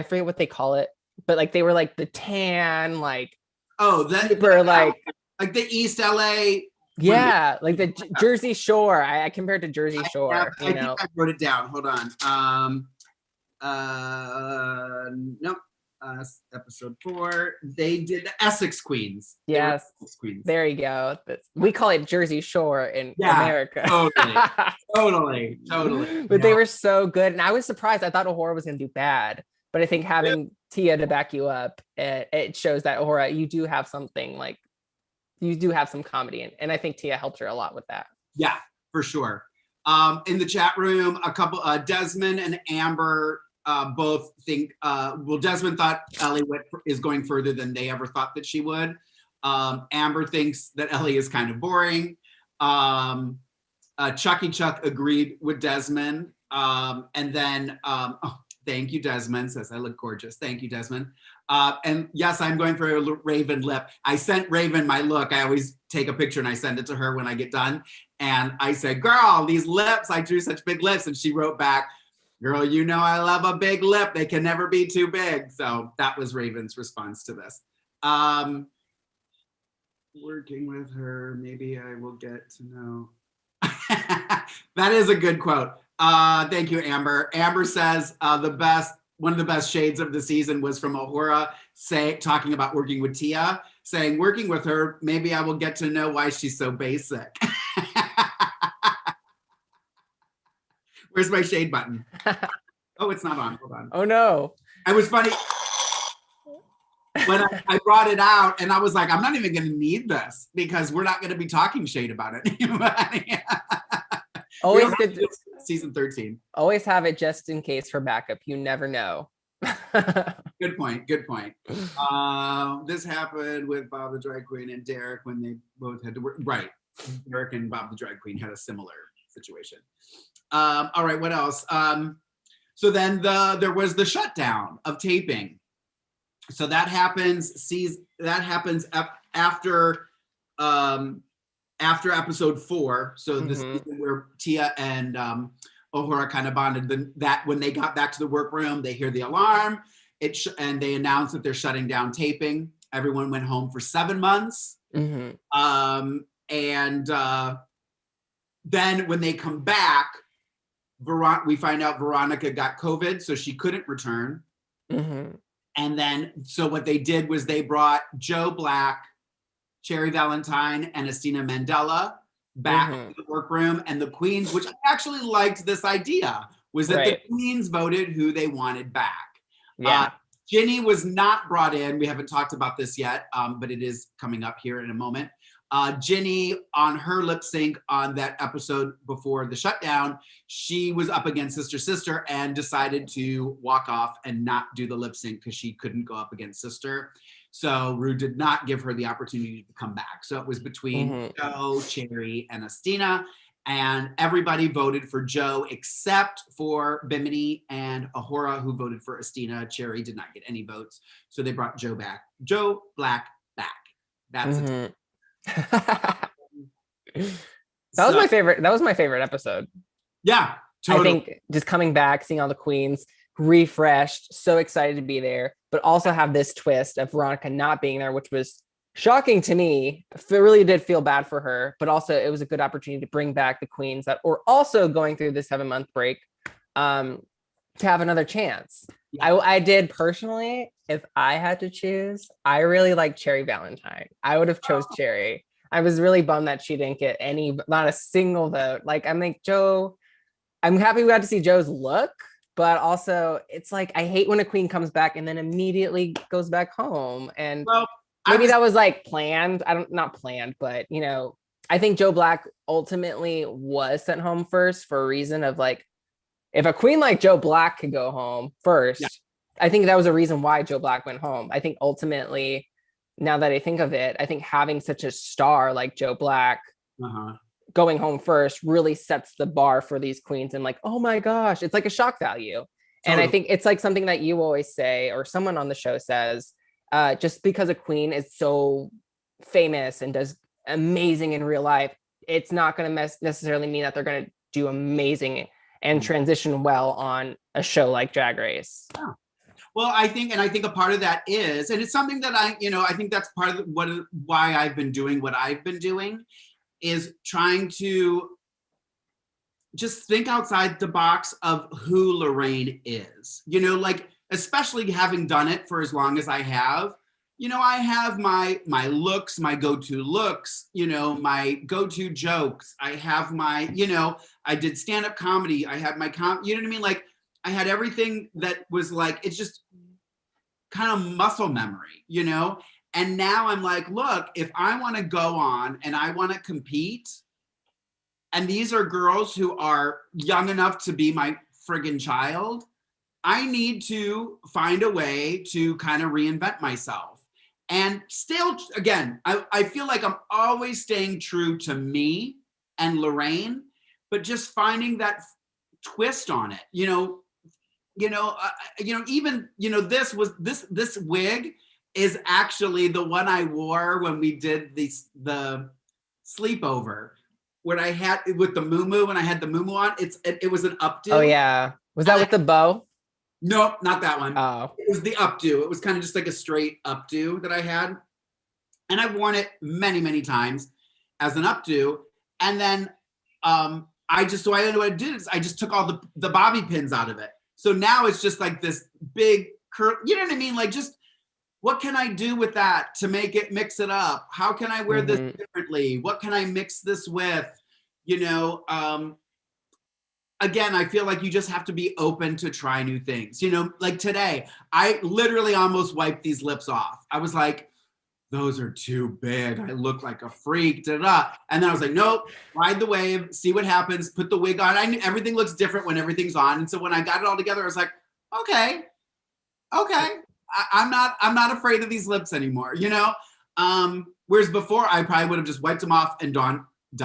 forget what they call it, but like they were like the tan, like super like the East LA. Yeah, like the Jersey Shore. I compared to Jersey Shore. I think I wrote it down. Hold on. Nope. Episode 4. They did the Essex Queens. Yes. Queens. There you go. We call it Jersey Shore in America. Totally. But they were so good, and I was surprised. I thought Ahura was going to do bad, but I think having Tia to back you up, it shows that Ahura, you do have something like. You do have some comedy, and I think Tia helped her a lot with that. Yeah, for sure. In the chat room, a couple, Desmond and Amber both think, well, Desmond thought Ellie is going further than they ever thought that she would. Amber thinks that Ellie is kind of boring. Chucky Chuck agreed with Desmond. And then, oh, thank you, Desmond, says I look gorgeous. Thank you, Desmond. And yes, I'm going for a Raven lip. I sent Raven my look. I always take a picture and I send it to her when I get done. And I said, girl, these lips, I drew such big lips. And she wrote back, girl, you know I love a big lip. They can never be too big. So that was Raven's response to this. Working with her, maybe I will get to know. That is a good quote. Thank you, Amber. Amber says one of the best shades of the season was from Ahura talking about working with Tia, saying, working with her, maybe I will get to know why she's so basic. Where's my shade button? Oh, it's not on. Hold on. Oh, no. It was funny. When I brought it out and I was like, I'm not even going to need this because we're not going to be talking shade about it. Always good. Season 13. Always have it just in case for backup. You never know. Good point. Good point. This happened with Bob the Drag Queen and Derek when they both had to work. Right. Derek and Bob the Drag Queen had a similar situation. All right. What else? So then there was the shutdown of taping. So that happens. After episode 4. So the season where Tia and Ahura kind of bonded. That when they got back to the workroom, they hear the alarm. And they announce that they're shutting down taping. Everyone went home for 7 months. And then when they come back, we find out Veronica got COVID, so she couldn't return. And then, so what they did was they brought Joe Black, Cherry Valentine, and Estina Mandela back to the workroom. And the queens, which I actually liked this idea, was that the queens voted who they wanted back. Yeah. Ginny was not brought in. We haven't talked about this yet, but it is coming up here in a moment. Ginny, on her lip sync on that episode before the shutdown, she was up against Sister Sister and decided to walk off and not do the lip sync because she couldn't go up against Sister. So Rue did not give her the opportunity to come back. So it was between Joe, Cherry, and Estina. And everybody voted for Joe except for Bimini and Ahura, who voted for Estina. Cherry did not get any votes. So they brought Joe Black back. That's it. That was my favorite. That was my favorite episode. Yeah, totally. I think just coming back, seeing all the queens refreshed, so excited to be there, but also have this twist of Veronica not being there, which was shocking to me. It really did feel bad for her, but also it was a good opportunity to bring back the queens that were also going through the 7-month break to have another chance. Yeah. I did personally, if I had to choose, I really like Cherry Valentine. I would have chose Cherry. I was really bummed that she didn't get not a single vote. Like, I'm like, Joe, I'm happy we got to see Joe's look, but also it's like, I hate when a queen comes back and then immediately goes back home. And maybe that was like planned. Not planned, but you know, I think Joe Black ultimately was sent home first for a reason of like, if a queen like Joe Black could go home first, I think that was a reason why Joe Black went home. I think ultimately, now that I think of it, I think having such a star like Joe Black going home first really sets the bar for these queens. And like, oh my gosh, it's like a shock value. And I think it's like something that you always say, or someone on the show says, just because a queen is so famous and does amazing in real life, it's not going to necessarily mean that they're going to do amazing and transition well on a show like Drag Race. Yeah. Well, I think a part of that is, and it's something that I think that's part of why I've been doing what I've been doing, is trying to just think outside the box of who Lorayne is. You know, like, especially having done it for as long as I have, you know, I have my looks, my go-to looks, you know, my go-to jokes. I have my, you know, I did stand-up comedy. I had my you know what I mean? Like, I had everything that was like, it's just kind of muscle memory, you know? And now I'm like, look, if I want to go on and I want to compete, and these are girls who are young enough to be my friggin' child, I need to find a way to kind of reinvent myself. And still, again, I feel like I'm always staying true to me and Lorayne, but just finding that twist on it. Even this wig is actually the one I wore when we did the sleepover. When I had with the muumuu, when I had the muumuu on, it was an updo. Oh yeah, was that with the bow? Nope, not that one. Oh, it was the updo. It was kind of just like a straight updo that I had, and I've worn it many, many times as an updo. And then I know what I did is I just took all the bobby pins out of it. So now it's just like this big curl. You know what I mean? Like, just what can I do with that to mix it up? How can I wear this differently? What can I mix this with? Again, I feel like you just have to be open to try new things. Like today, I literally almost wiped these lips off. I was like, those are too big. I look like a freak, da-da. And then I was like, nope, ride the wave, see what happens, put the wig on. I knew everything looks different when everything's on. And so when I got it all together, I was like, okay. I'm not afraid of these lips anymore, Whereas before I probably would have just wiped them off and done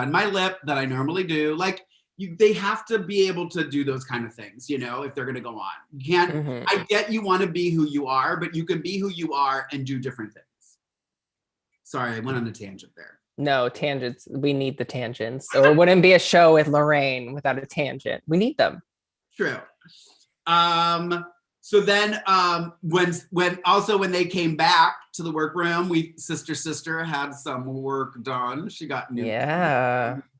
my lip that I normally do. Like they have to be able to do those kind of things, if they're going to go on. You can't, I get you want to be who you are, but you can be who you are and do different things. Sorry, I went on a tangent there. No, tangents. We need the tangents. Or it wouldn't be a show with Lorayne without a tangent. We need them. True. So then when they came back to the workroom, sister had some work done. She got new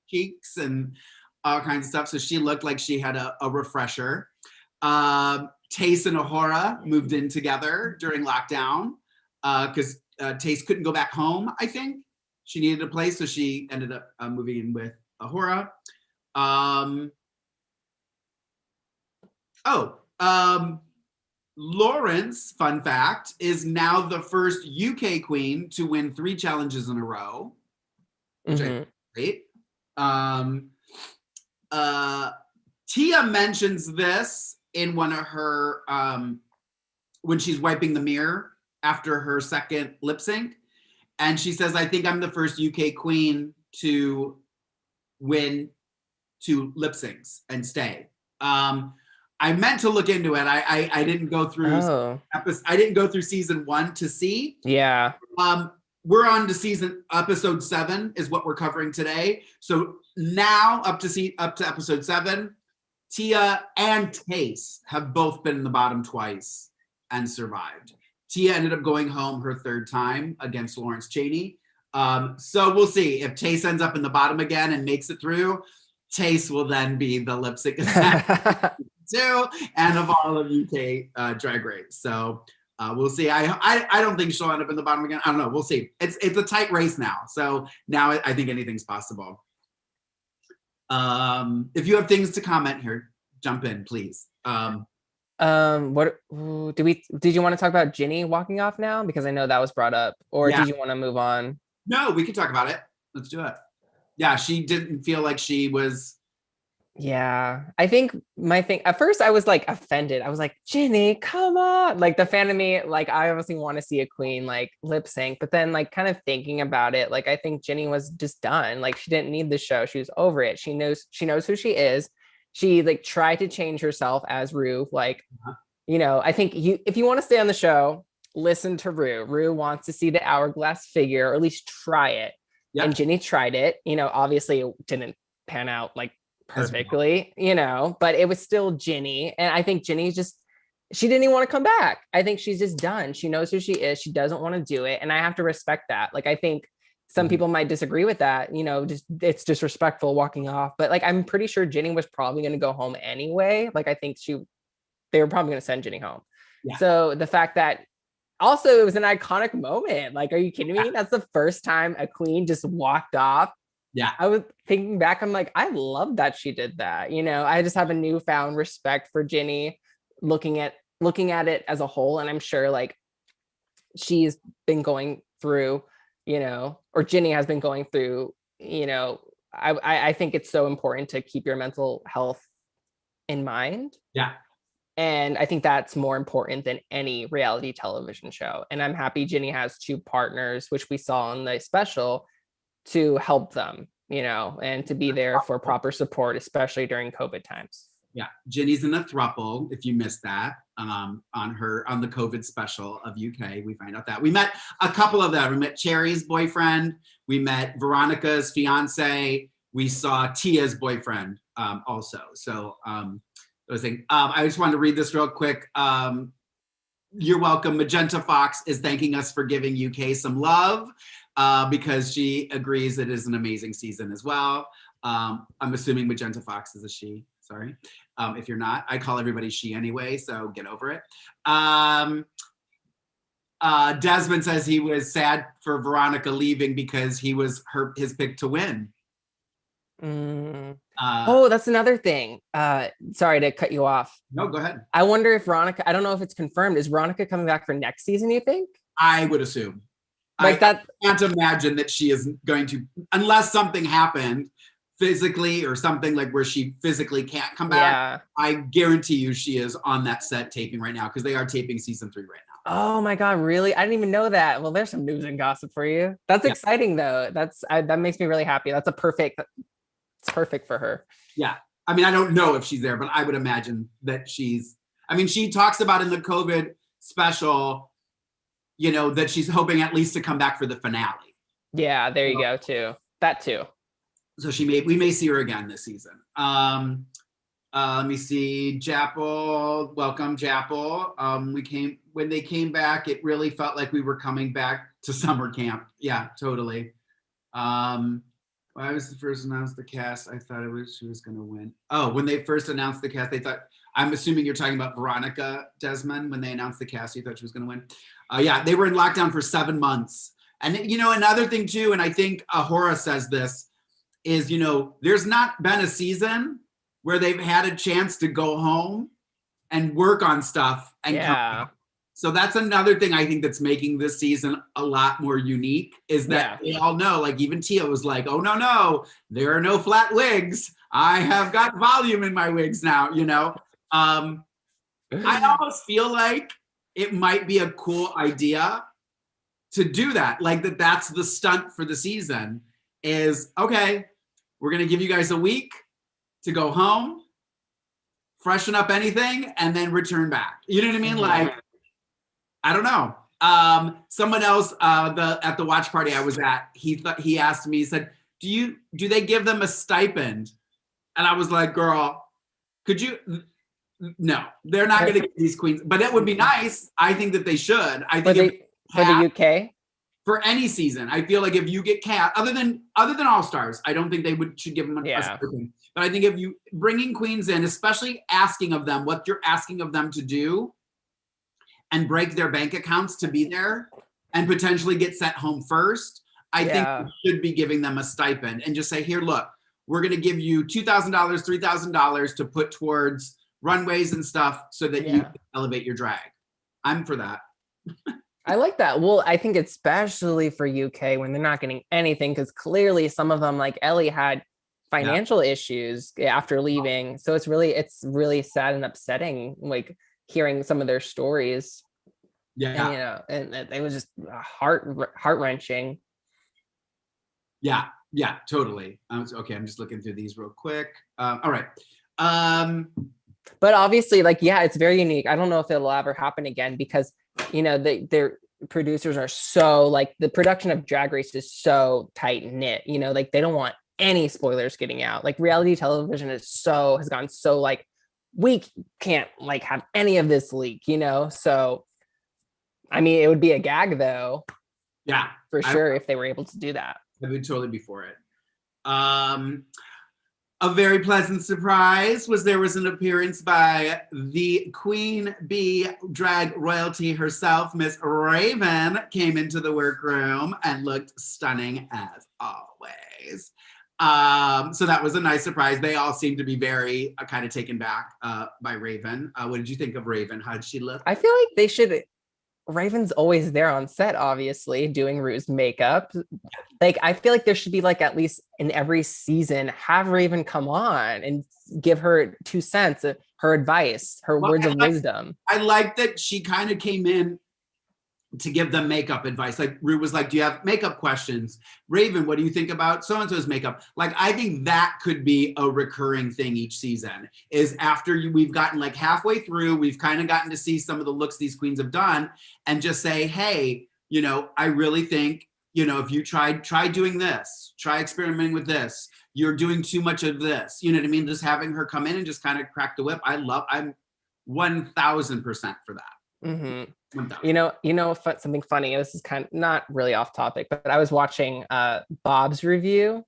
cheeks and all kinds of stuff. So she looked like she had a refresher. Tez and A'Whora moved in together during lockdown because Tez couldn't go back home, I think. She needed a place, so she ended up moving in with A'Whora. Lawrence, fun fact, is now the first UK queen to win 3 challenges in a row, which I think is great. Tia mentions this in one of her, when she's wiping the mirror after her second lip sync. And she says, I think I'm the first UK queen to win 2 lip syncs and stay. I meant to look into it. I didn't go through I didn't go through season 1 to see. Yeah. We're on to episode 7 is what we're covering today. So now up to episode 7, Tia and Tez have both been in the bottom twice and survived. Tia ended up going home her 3rd time against Lawrence Chaney. So we'll see if Tez ends up in the bottom again and makes it through. Tez will then be the lip sync too, and of all of UK Drag Race. So we'll see. I don't think she'll end up in the bottom again. I don't know. We'll see. It's a tight race now. So now I think anything's possible. If you have things to comment here, jump in, please. What did you want to talk about Ginny walking off now? Because I know that was brought up. Or did you want to move on? No, we can talk about it. Let's do it. Yeah, she didn't feel like she was. Yeah, I think my thing at first I was like offended. I was like, Ginny, come on. Like the fan of me, like I obviously want to see a queen like lip sync, but then like kind of thinking about it, like I think Ginny was just done. Like she didn't need the show. She was over it. She knows who she is. She like tried to change herself as Rue. Like, I think if you want to stay on the show, listen to Rue. Rue wants to see the hourglass figure, or at least try it. Yep. And Ginny tried it. Obviously it didn't pan out like perfectly, but it was still Ginny. And I think Ginny's she didn't even want to come back. I think she's just done. She knows who she is. She doesn't want to do it. And I have to respect that. Like, I think some people might disagree with that, just it's disrespectful walking off. But like, I'm pretty sure Ginny was probably going to go home anyway. Like, I think they were probably going to send Ginny home. Yeah. So the fact that also it was an iconic moment. Like, are you kidding me? That's the first time a queen just walked off. Yeah. I was thinking back, I'm like, I love that she did that. I just have a newfound respect for Ginny looking at it as a whole. And I'm sure like she's been going through, or Ginny has been going through, I think it's so important to keep your mental health in mind. Yeah. And I think that's more important than any reality television show. And I'm happy Ginny has 2 partners, which we saw in the special, to help them, and to be there for proper support, especially during COVID times. Yeah, Ginny's in a throuple, if you missed that, on the COVID special of UK. We find out that. We met a couple of them. We met Cherry's boyfriend. We met Veronica's fiance. We saw Tia's boyfriend also. So those things. I just wanted to read this real quick. You're welcome. Magenta Fox is thanking us for giving UK some love because she agrees it is an amazing season as well. I'm assuming Magenta Fox is a she. Sorry. If you're not, I call everybody she anyway, so get over it. Desmond says he was sad for Veronica leaving because he was his pick to win. That's another thing. Sorry to cut you off. No, go ahead. I wonder if Veronica, I don't know if it's confirmed, is Veronica coming back for next season, you think? I would assume. I can't imagine that she is going to, unless something happened physically or something like where she physically can't come back. Yeah. I guarantee you she is on that set taping right now because they are taping season 3 right now. Oh my God, really? I didn't even know that. Well, there's some news and gossip for you. That's exciting though. That makes me really happy. It's perfect for her. Yeah. I mean, I don't know if she's there, but I would imagine that she talks about in the COVID special, that she's hoping at least to come back for the finale. Yeah, there you go too. That too. So we may see her again this season. Let me see. Japple, welcome Japple. When they came back, it really felt like we were coming back to summer camp. Yeah, totally. When I was the first announced the cast, I thought she was going to win. Oh, when they first announced the cast, they thought, I'm assuming you're talking about Veronica, Desmond. When they announced the cast, you thought she was going to win. Yeah, they were in lockdown for 7 months. And another thing too, and I think Ahura says this, is, there's not been a season where they've had a chance to go home and work on stuff and come back. So that's another thing I think that's making this season a lot more unique is that they all know, like even Tia was like, oh, no, there are no flat wigs. I have got volume in my wigs now, I almost feel like it might be a cool idea to do that. Like that's the stunt for the season is, okay, we're going to give you guys a week to go home, freshen up anything, and then return back. You know what I mean? Like, I don't know. Someone else at the watch party I was at, he asked me, he said, do they give them a stipend? And I was like, girl, could you? No, they're not going to get these queens, but it would be nice. I think that they should. I think for the UK, for any season, I feel like if you get cast, other than All Stars, I don't think they should give them a stipend. But I think if you bringing queens in, especially asking of them what you're asking of them to do, and break their bank accounts to be there and potentially get sent home first, I think you should be giving them a stipend and just say, here, look, we're going to give you $2,000, $3,000 to put towards runways and stuff so that you can elevate your drag. I'm for that. I like that. Well, I think especially for UK when they're not getting anything, because clearly some of them, like Ellie, had financial issues after leaving. So it's really sad and upsetting, like hearing some of their stories. Yeah. And it was just heart-wrenching. Yeah, totally. Okay, I'm just looking through these real quick. All right. But obviously, it's very unique. I don't know if it'll ever happen again because, their producers are so, the production of Drag Race is so tight-knit, they don't want any spoilers getting out. Reality television has gone so, we can't, have any of this leak, So, I mean, it would be a gag, though. Yeah. For sure, if they were able to do that. I would totally be for it. A very pleasant surprise was there was an appearance by the Queen Bee drag royalty herself, Miss Raven, came into the workroom and looked stunning as always. So that was a nice surprise. They all seemed to be very kind of taken back by Raven. What did you think of Raven? How did she look? I feel like they should Raven's always there on set, obviously, doing Rue's makeup. Like, I feel like there should be like at least in every season, have Raven come on and give her 2 cents, her advice, her words of wisdom. I like that she kind of came in to give them makeup advice. Like Rue was like, do you have makeup questions? Raven, what do you think about so-and-so's makeup? Like, I think that could be a recurring thing each season, is after we've gotten like halfway through, we've kind of gotten to see some of the looks these queens have done, and just say, hey, you know, I really think, you know, if you try doing this, try experimenting with this, you're doing too much of this. You know what I mean? Just having her come in and just kind of crack the whip. I'm 1000% for that. Mm-hmm. You know, something funny. This is kind of not really off topic, but I was watching Bob's review,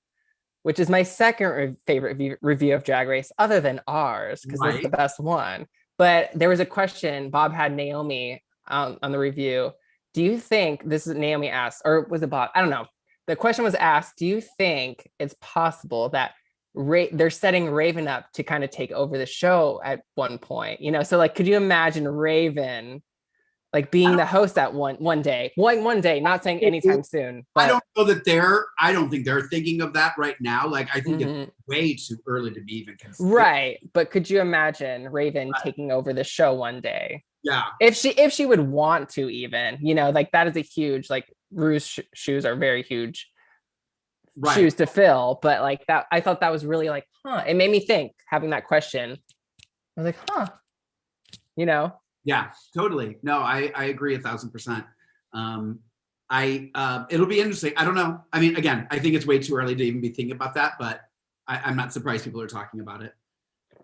which is my second favorite review of Drag Race, other than ours, because it's the best one. But there was a question Bob had Naomi on the review. Do you think, this is Naomi asked, or was it Bob? I don't know. The question was asked, do you think it's possible that they're setting Raven up to kind of take over the show at one point? You know, so like, could you imagine Raven like being the host at one day, not saying anytime soon. But I don't know that I don't think they're thinking of that right now. Like, I think it's way too early to be even considered. Right. But could you imagine Raven taking over the show one day? Yeah. If she would want to, even, you know, like that is a huge, like Rue's shoes are very huge shoes to fill. But like that, I thought that was really like, it made me think, having that question. I was like, you know. Yeah, totally. No, I agree 1000%. It'll be interesting. I don't know. I mean, again, I think it's way too early to even be thinking about that, but I'm not surprised people are talking about it.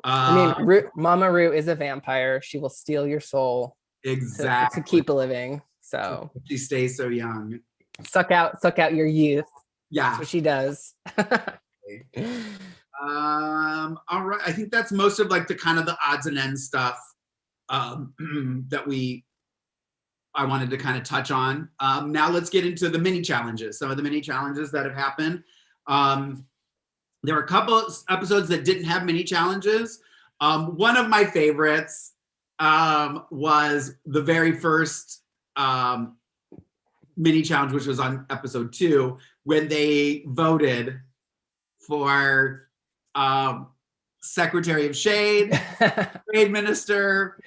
I mean, Mama Rue is a vampire. She will steal your soul. Exactly. To keep living. So she stays so young. Suck out your youth. Yeah. That's what she does. All right. I think that's most of like the kind of the odds and ends stuff that I wanted to kind of touch on. Now let's get into the mini challenges. Some of the mini challenges that have happened. There were a couple episodes that didn't have mini challenges. One of my favorites was the very first mini challenge, which was on episode 2, when they voted for Secretary of Shade, Trade Minister,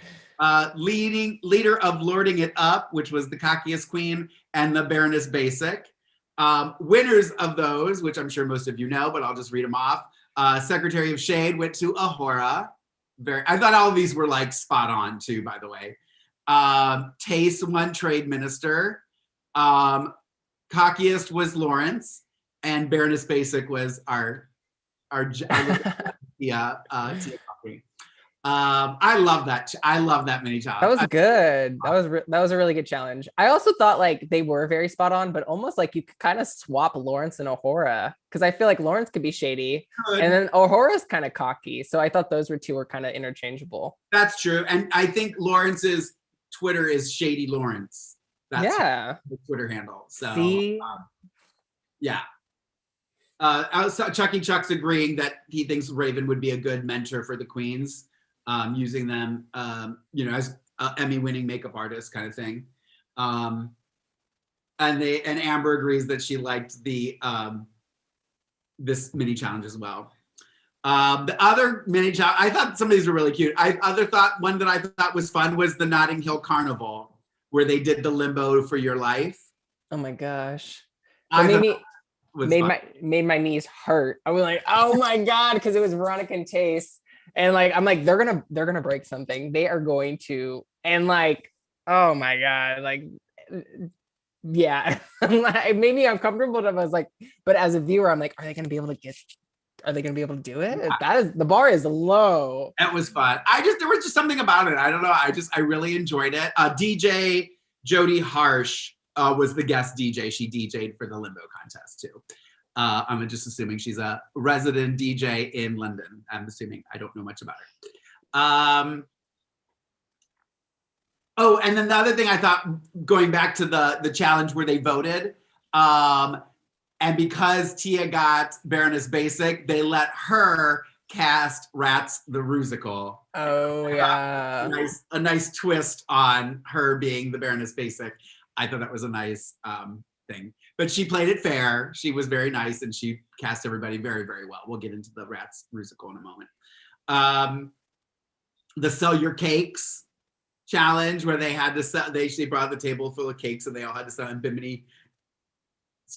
leader of Lording It Up, which was the cockiest queen, and the Baroness Basic. Winners of those, which I'm sure most of you know, but I'll just read them off. Secretary of Shade went to Ahura. I thought all of these were like spot on too, by the way. Taste won Trade Minister. Cockiest was Lawrence, and Baroness Basic was our Tia Coffee. I love that. I love that mini challenge. That was good. That was a really good challenge. I also thought like they were very spot on, but almost like you could kind of swap Lawrence and Ahura, because I feel like Lawrence could be shady, and then Ahura's kind of cocky. So I thought those two were kind of interchangeable. That's true, and I think Lawrence's Twitter is Shady Lawrence. That's the Twitter handle. So yeah. Chucky Chuck's agreeing that he thinks Raven would be a good mentor for the queens, using them, as Emmy-winning makeup artists kind of thing. And Amber agrees that she liked the this mini challenge as well. The other mini challenge, I thought some of these were really cute. One that I thought was fun was the Notting Hill Carnival, where they did the limbo for your life. Oh my gosh. Made my knees hurt. I was like, oh my God, because it was Veronica and Taste. And like, I'm like, they're gonna break something. They are going to, and like, oh my God, like, yeah. It made me uncomfortable, but I was like, but as a viewer, I'm like, are they gonna be able to do it? Yeah. The bar is low. It was fun. There was just something about it. I don't know. I really enjoyed it. DJ Jody Harsh was the guest DJ. She DJ'd for the limbo contest too. I'm just assuming she's a resident DJ in London. I'm assuming. I don't know much about her. Oh, and then the other thing I thought, going back to the challenge where they voted, and because Tia got Baroness Basic, they let her cast Rats the Rusical. Oh yeah. A nice twist on her being the Baroness Basic. I thought that was a nice thing. But she played it fair. She was very nice and she cast everybody very, very well. We'll get into the Rats Rusical in a moment. The Sell Your Cakes challenge where they had to sell, they brought the table full of cakes and they all had to sell, and Bimini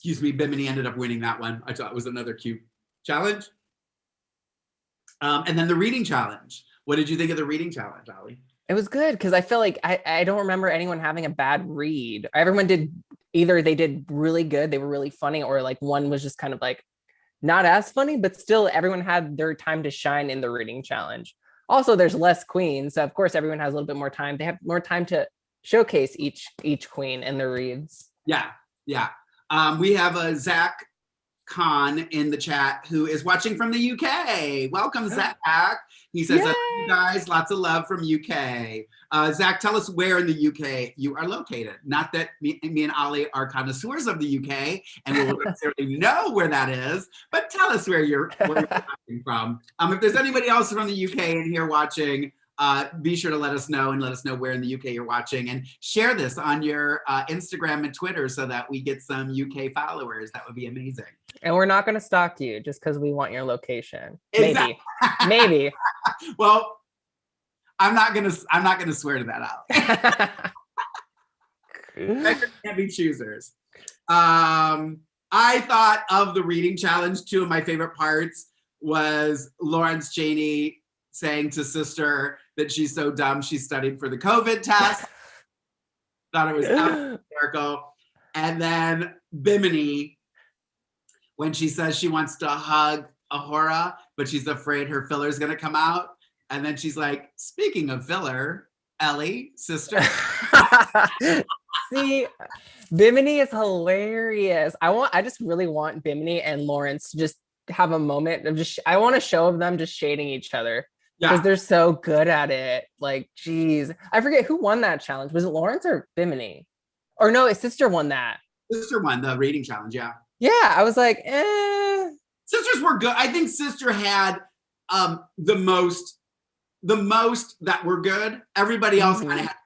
ended up winning that one. I thought it was another cute challenge. And then the reading challenge. What did you think of the reading challenge, Ollie? It was good because I feel like I don't remember anyone having a bad read. Everyone did, either they did really good, they were really funny, or like one was just kind of like not as funny, but still everyone had their time to shine in the reading challenge. Also, there's less queens, so of course everyone has a little bit more time. They have more time to showcase each queen and their reads. Yeah. We have a Zach Khan in the chat who is watching from the UK. Welcome, Zach. He says, you guys, lots of love from UK. Zach, tell us where in the UK you are located. Not that me and Ollie are connoisseurs of the UK and we will necessarily know where that is, but tell us where you're watching from. If there's anybody else from the UK in here watching, be sure to let us know and let us know where in the UK you're watching, and share this on your Instagram and Twitter so that we get some UK followers. That would be amazing. And we're not going to stalk you just because we want your location. Exactly. Maybe. Well, I'm not gonna swear to that, Ollie. Can't be choosers. I thought of the reading challenge, two of my favorite parts was Lawrence Chaney saying to Sister that she's so dumb she studied for the COVID test. Thought it was hysterical. And then Bimini, when she says she wants to hug Ahura, but she's afraid her filler's gonna come out. And then she's like, speaking of filler, Ellie, sister. See, Bimini is hilarious. I just really want Bimini and Lawrence to just have a moment of I want a show of them just shading each other. Because they're so good at it. Like, geez. I forget who won that challenge. Was it Lawrence or Bimini? Or no, his sister won that. Sister won the reading challenge, yeah. Yeah, I was like, Sisters were good. I think Sister had the most that were good. Everybody else kind of had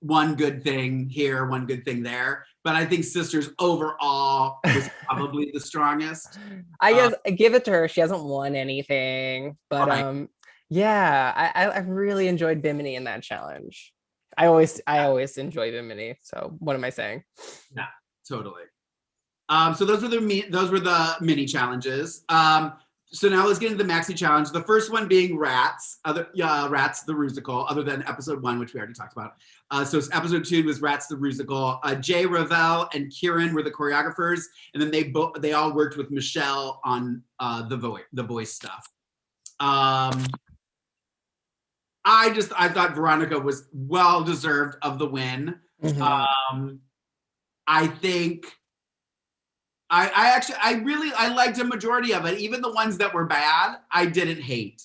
one good thing here, one good thing there. But I think Sisters overall was probably the strongest. I guess give it to her. She hasn't won anything. But yeah, I really enjoyed Bimini in that challenge. I always enjoy Bimini. So what am I saying? Yeah, totally. So those were the mini challenges. So now let's get into the maxi challenge. The first one being Rats, Rats the Rusical, other than episode 1, which we already talked about. So episode 2 was Rats the Rusical. Jay, Ravel, and Kieran were the choreographers, and then they all worked with Michelle on the voice stuff. I thought Veronica was well deserved of the win. I think I liked a majority of it. Even the ones that were bad, I didn't hate.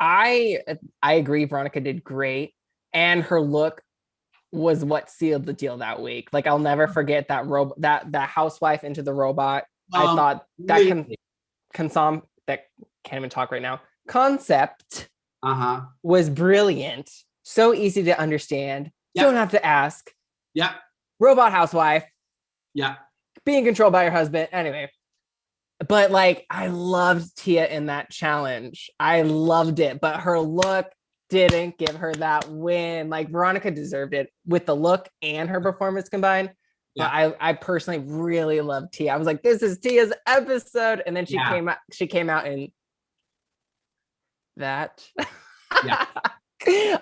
I agree. Veronica did great, and her look was what sealed the deal that week. Like, I'll never forget that housewife into the robot. I thought that really? that can't even talk right now. Concept was brilliant. So easy to understand. Yep. Don't have to ask. Yeah. Robot housewife. Yeah. Being controlled by your husband. Anyway. But like, I loved Tia in that challenge. I loved it. But her look didn't give her that win. Like, Veronica deserved it with the look and her performance combined. Yeah. But I personally really loved Tia. I was like, this is Tia's episode. And then she came out in that. Yeah.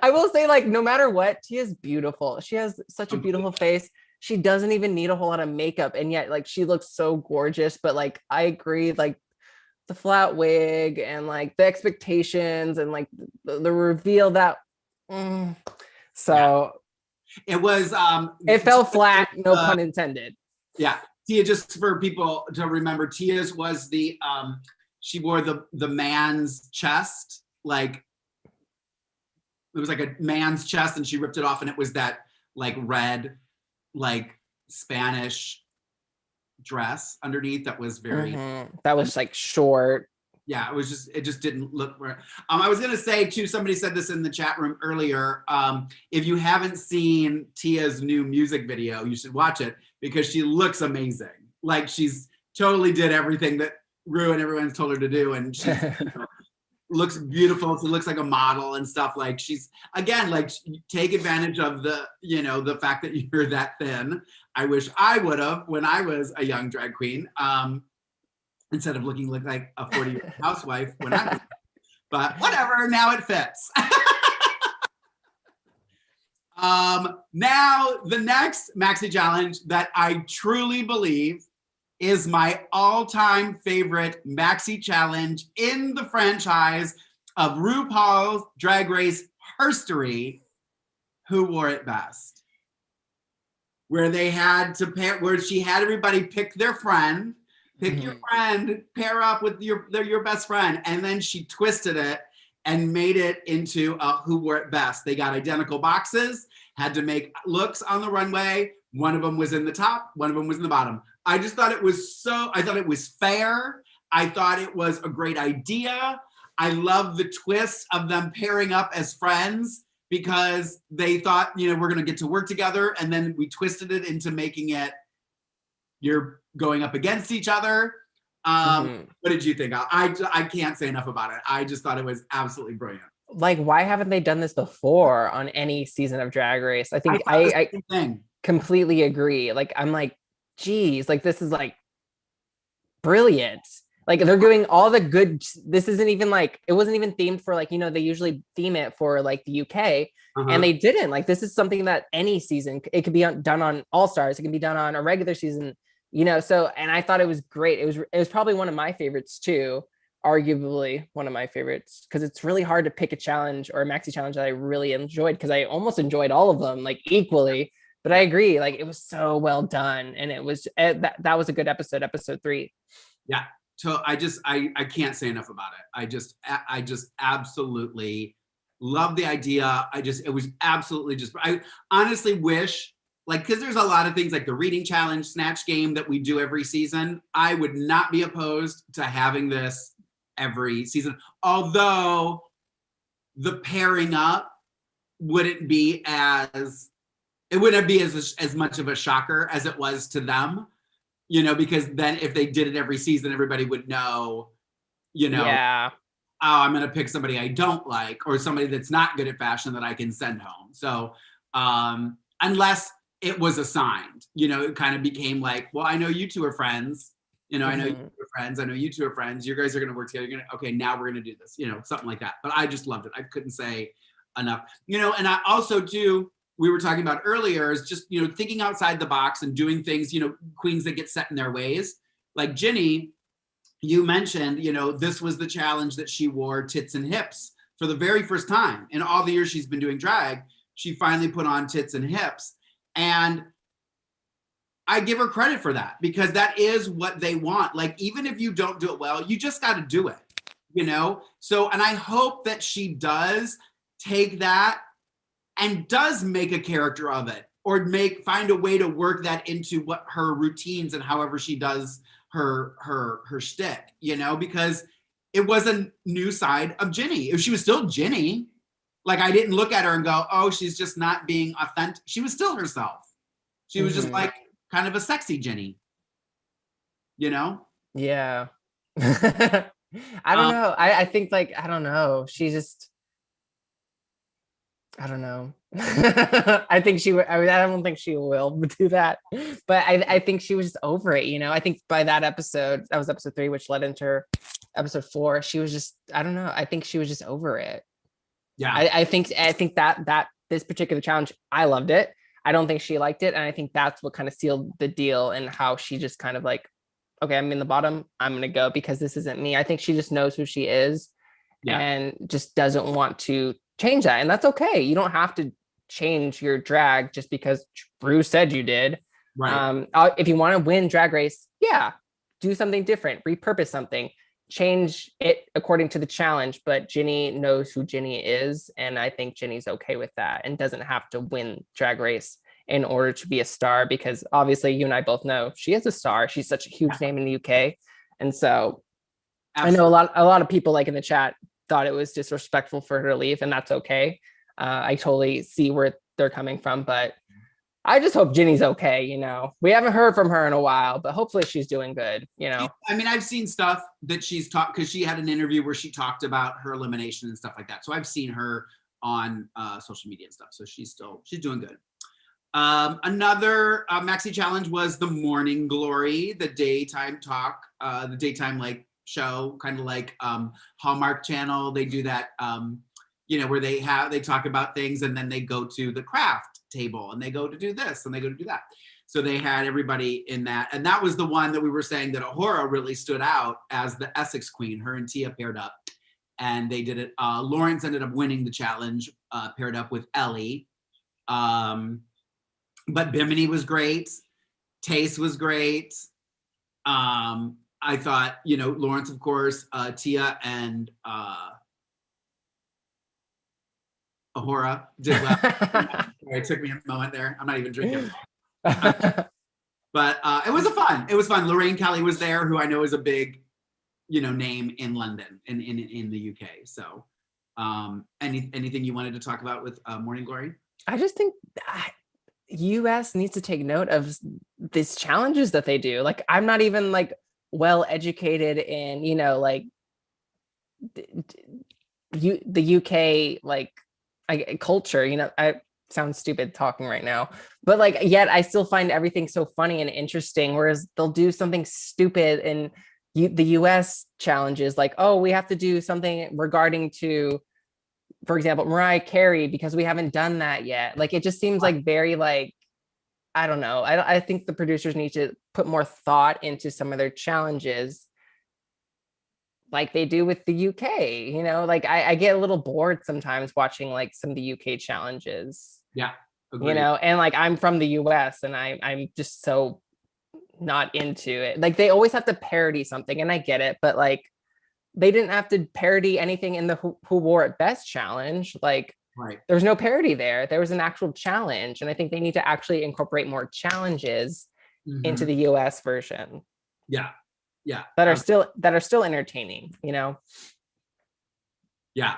I will say, like, no matter what, Tia's beautiful. She has such a beautiful face. She doesn't even need a whole lot of makeup, and yet, like, she looks so gorgeous. But like, I agree, like, the flat wig and like the expectations and like the reveal that so it was it fell flat, no pun intended. Yeah. Tia, just for people to remember, Tia's was the she wore the man's chest, like it was like a man's chest, and she ripped it off, and it was that like red, like Spanish dress underneath that was very that was like short. Yeah, it just didn't look right. I was gonna say too, somebody said this in the chat room earlier. If you haven't seen Tia's new music video, you should watch it because she looks amazing. Like she's totally did everything that Rue and everyone's told her to do, and she looks beautiful. She looks like a model and stuff. Like she's, again, like take advantage of the, the fact that you're that thin. I wish I would have when I was a young drag queen. Instead of looking like a 40-year-old housewife when I was, but whatever, now it fits. Now, the next Maxi Challenge that I truly believe is my all-time favorite Maxi Challenge in the franchise of RuPaul's Drag Race history, Who Wore It Best? Where they had to where she had everybody pick their friend, pick your friend, pair up with your best friend, and then she twisted it and made it into a Who Wore It Best. They got identical boxes, had to make looks on the runway. One of them was in the top, one of them was in the bottom. I just thought it was I thought it was fair. I thought it was a great idea. I love the twist of them pairing up as friends because they thought, we're gonna get to work together, and then we twisted it into making it you're going up against each other. What did you think? I can't say enough about it. I just thought it was absolutely brilliant. Like, why haven't they done this before on any season of Drag Race? I think I completely agree. Like, I'm like, geez, like this is like brilliant. Like they're doing all the good. This isn't even like, it wasn't even themed for like, they usually theme it for like the UK. And they didn't. Like, this is something that any season, it could be done on All Stars. It can be done on a regular season. So, and I thought it was great. It was probably one of my favorites too, arguably one of my favorites, because it's really hard to pick a challenge or a maxi challenge that I really enjoyed, because I almost enjoyed all of them like equally. But I agree, like it was so well done, and it was that was a good episode 3. Yeah, so I can't say enough about it. I just absolutely love the idea. It was absolutely I honestly wish, like, because there's a lot of things like the reading challenge, snatch game that we do every season. I would not be opposed to having this every season. Although the pairing up wouldn't be as much of a shocker as it was to them, because then if they did it every season, everybody would know, yeah, oh, I'm going to pick somebody I don't like, or somebody that's not good at fashion that I can send home. So unless it was assigned, it kind of became like, well, I know you two are friends. I know you two are friends. I know you two are friends. You guys are going to work together. Okay, now we're going to do this, something like that. But I just loved it. I couldn't say enough, and I also too, we were talking about earlier is just, thinking outside the box and doing things, queens that get set in their ways. Like Ginny, you mentioned, this was the challenge that she wore tits and hips for the very first time in all the years she's been doing drag. She finally put on tits and hips. And I give her credit for that, because that is what they want. Like, even if you don't do it well, you just got to do it, So, and I hope that she does take that and does make a character of it, or find a way to work that into what her routines and however she does her shtick, because it was a new side of Ginny. If she was still Ginny, like I didn't look at her and go, oh, she's just not being authentic. She was still herself. She was just like kind of a sexy Ginny, Yeah. I don't know. I think like, I don't know. She just, I don't know. I think she would. I don't think she will do that. But I think she was just over it. I think by that episode, that was episode 3, which led into her episode 4. She was just, I don't know. I think she was just over it. Yeah. I think that this particular challenge, I loved it. I don't think she liked it, and I think that's what kind of sealed the deal, and how she just kind of like, okay, I'm in the bottom. I'm gonna go because this isn't me. I think she just knows who she is, and just doesn't want to change that, and that's okay. You don't have to change your drag just because Rue said you did. Right. If you want to win Drag Race, do something different, repurpose something, change it according to the challenge. But Ginny knows who Ginny is, and I think Ginny's okay with that and doesn't have to win Drag Race in order to be a star, because obviously you and I both know she is a star. She's such a huge name in the UK, and so I know a lot of people like in the chat thought it was disrespectful for her to leave, and that's okay. I totally see where they're coming from, but I just hope Ginny's okay. You know, we haven't heard from her in a while, but hopefully she's doing good. You know, I mean, I've seen stuff that she's talked, because she had an interview where she talked about her elimination and stuff like that. So I've seen her on social media and stuff. So she's doing good. Another maxi challenge was the Morning Glory, the daytime talk, the daytime like show, kind of like Hallmark Channel. They do that, you know, where they talk about things and then they go to the craft table and they go to do this and they go to do that. So they had everybody in that, and that was the one that we were saying that A'Whora really stood out as the Essex Queen. Her and Tia paired up, and they did it. Lawrence ended up winning the challenge, paired up with Ellie. But Bimini was great. Taste was great. I thought, you know, Lawrence, of course, Tia and A'Whora did well. It took me a moment there. I'm not even drinking. But it was fun. It was fun. Lorraine Kelly was there, who I know is a big, you know, name in London and in the UK. So anything you wanted to talk about with Morning Glory? I just think US needs to take note of these challenges that they do. Like, I'm not even like well educated in, you know, like the UK like culture, you know. I sound stupid talking right now, but like, yet I still find everything so funny and interesting, whereas they'll do something stupid in the US challenges, like, oh, we have to do something regarding to, for example, Mariah Carey, because we haven't done that yet. Like, it just seems like very like, I don't know. I think the producers need to put more thought into some of their challenges, like they do with the UK, you know. Like, I get a little bored sometimes watching like some of the UK challenges. Yeah. Agreed. You know, and like, I'm from the US and I'm just so not into it. Like, they always have to parody something, and I get it, but like, they didn't have to parody anything in the Who Wore It Best challenge. Like, right. There was no parody there. There was an actual challenge. And I think they need to actually incorporate more challenges into the US version. Yeah. Yeah. That are still entertaining, you know? Yeah.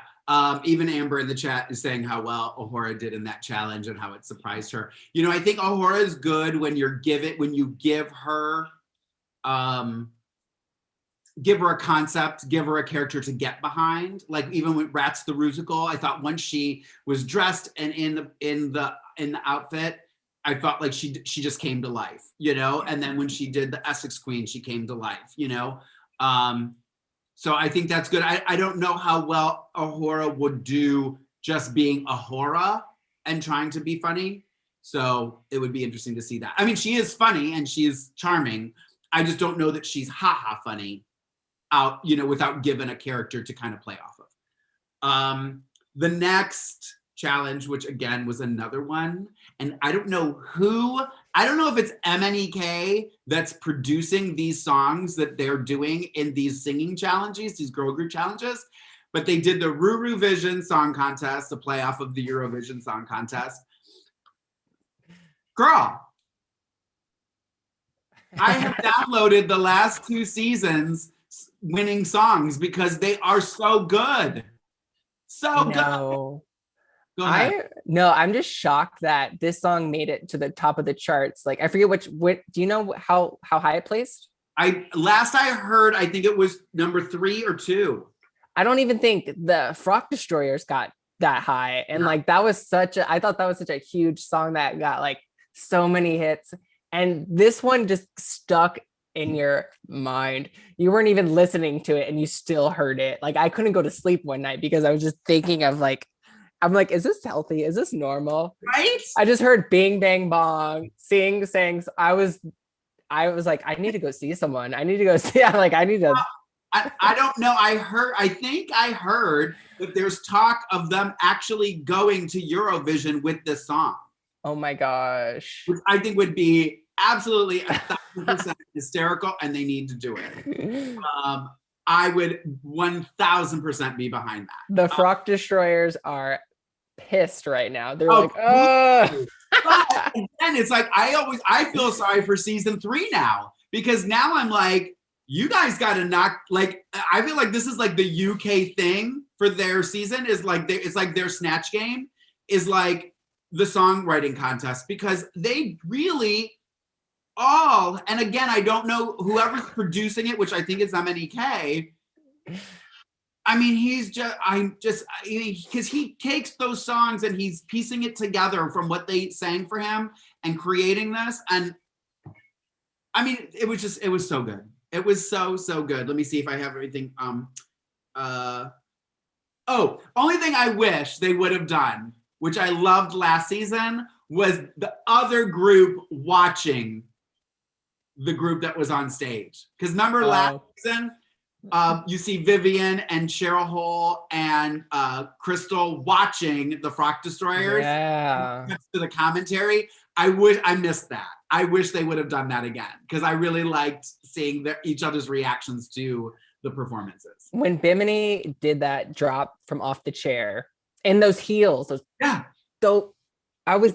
Even Amber in the chat is saying how well A'Whora did in that challenge and how it surprised her. You know, I think A'Whora is good when you give her a concept, give her a character to get behind. Like, even with Rats the Rusical, I thought once she was dressed and in the outfit, I felt like she just came to life, you know. And then when she did the Essex Queen, she came to life, you know. So I think that's good. I don't know how well A'Whora would do just being A'Whora and trying to be funny. So it would be interesting to see that. I mean, she is funny and she's charming. I just don't know that she's ha-ha funny out, you know, without given a character to kind of play off of. The next challenge, which again was another one, and I don't know if it's MNEK that's producing these songs that they're doing in these singing challenges, these girl group challenges, but they did the Ruruvision Song Contest, the playoff of the Eurovision Song Contest. Girl, I have downloaded the last 2 seasons winning songs because they are so good. So good. Go ahead. I'm just shocked that this song made it to the top of the charts. Like, I forget which do you know how high it placed? Last I heard, I think it was number 3 or 2. I don't even think the Frock Destroyers got that high. And like, I thought that was such a huge song that got like so many hits. And this one just stuck in your mind. You weren't even listening to it and you still heard it. Like, I couldn't go to sleep one night because I was just thinking of like, I'm like, is this healthy? Is this normal? Right? I just heard Bing Bang Bong, sing. I was like, I need to go see someone. I need to go see. I need to. I don't know. I think I heard that there's talk of them actually going to Eurovision with this song. Oh my gosh. Which I think would be absolutely 1,000% hysterical, and they need to do it. I would 1,000% be behind that. The Frock Destroyers are pissed right now. They're like, oh. But again, it's like I feel sorry for season 3 now, because now I'm like, you guys got to knock, like, I feel like this is like the UK thing for their season is like, it's like their Snatch Game is like the songwriting contest because they really all, and again, I don't know whoever's producing it, which I think is MNEK. I mean, because he takes those songs and he's piecing it together from what they sang for him and creating this. And I mean, it was so good. It was so good. Let me see if I have everything. Only thing I wish they would have done, which I loved last season, was the other group watching the group that was on stage. Because remember last season, you see Vivian and Cheryl Hole and Crystal watching the Frock Destroyers. Yeah. To the commentary. I missed that. I wish they would have done that again because I really liked seeing each other's reactions to the performances. When Bimini did that drop from off the chair and those heels, so I'd be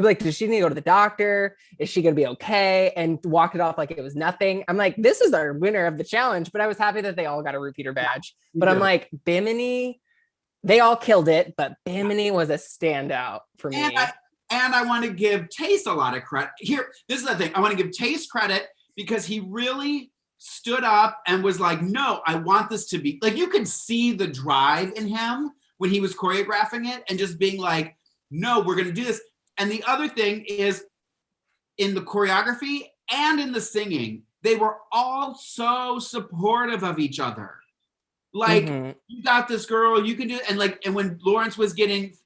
like, does she need to go to the doctor? Is she going to be okay? And walk it off like it was nothing. I'm like, this is our winner of the challenge, but I was happy that they all got a repeater badge. But I'm like, Bimini, they all killed it, but Bimini was a standout for me. And I want to give Taste a lot of credit. Here, this is the thing. I want to give Taste credit because he really stood up and was like, no, I want this to be, like, you could see the drive in him when he was choreographing it and just being like, no, we're going to do this. And the other thing is in the choreography and in the singing, they were all so supportive of each other. Like, you got this, girl, you can do it. And when Lawrence was getting,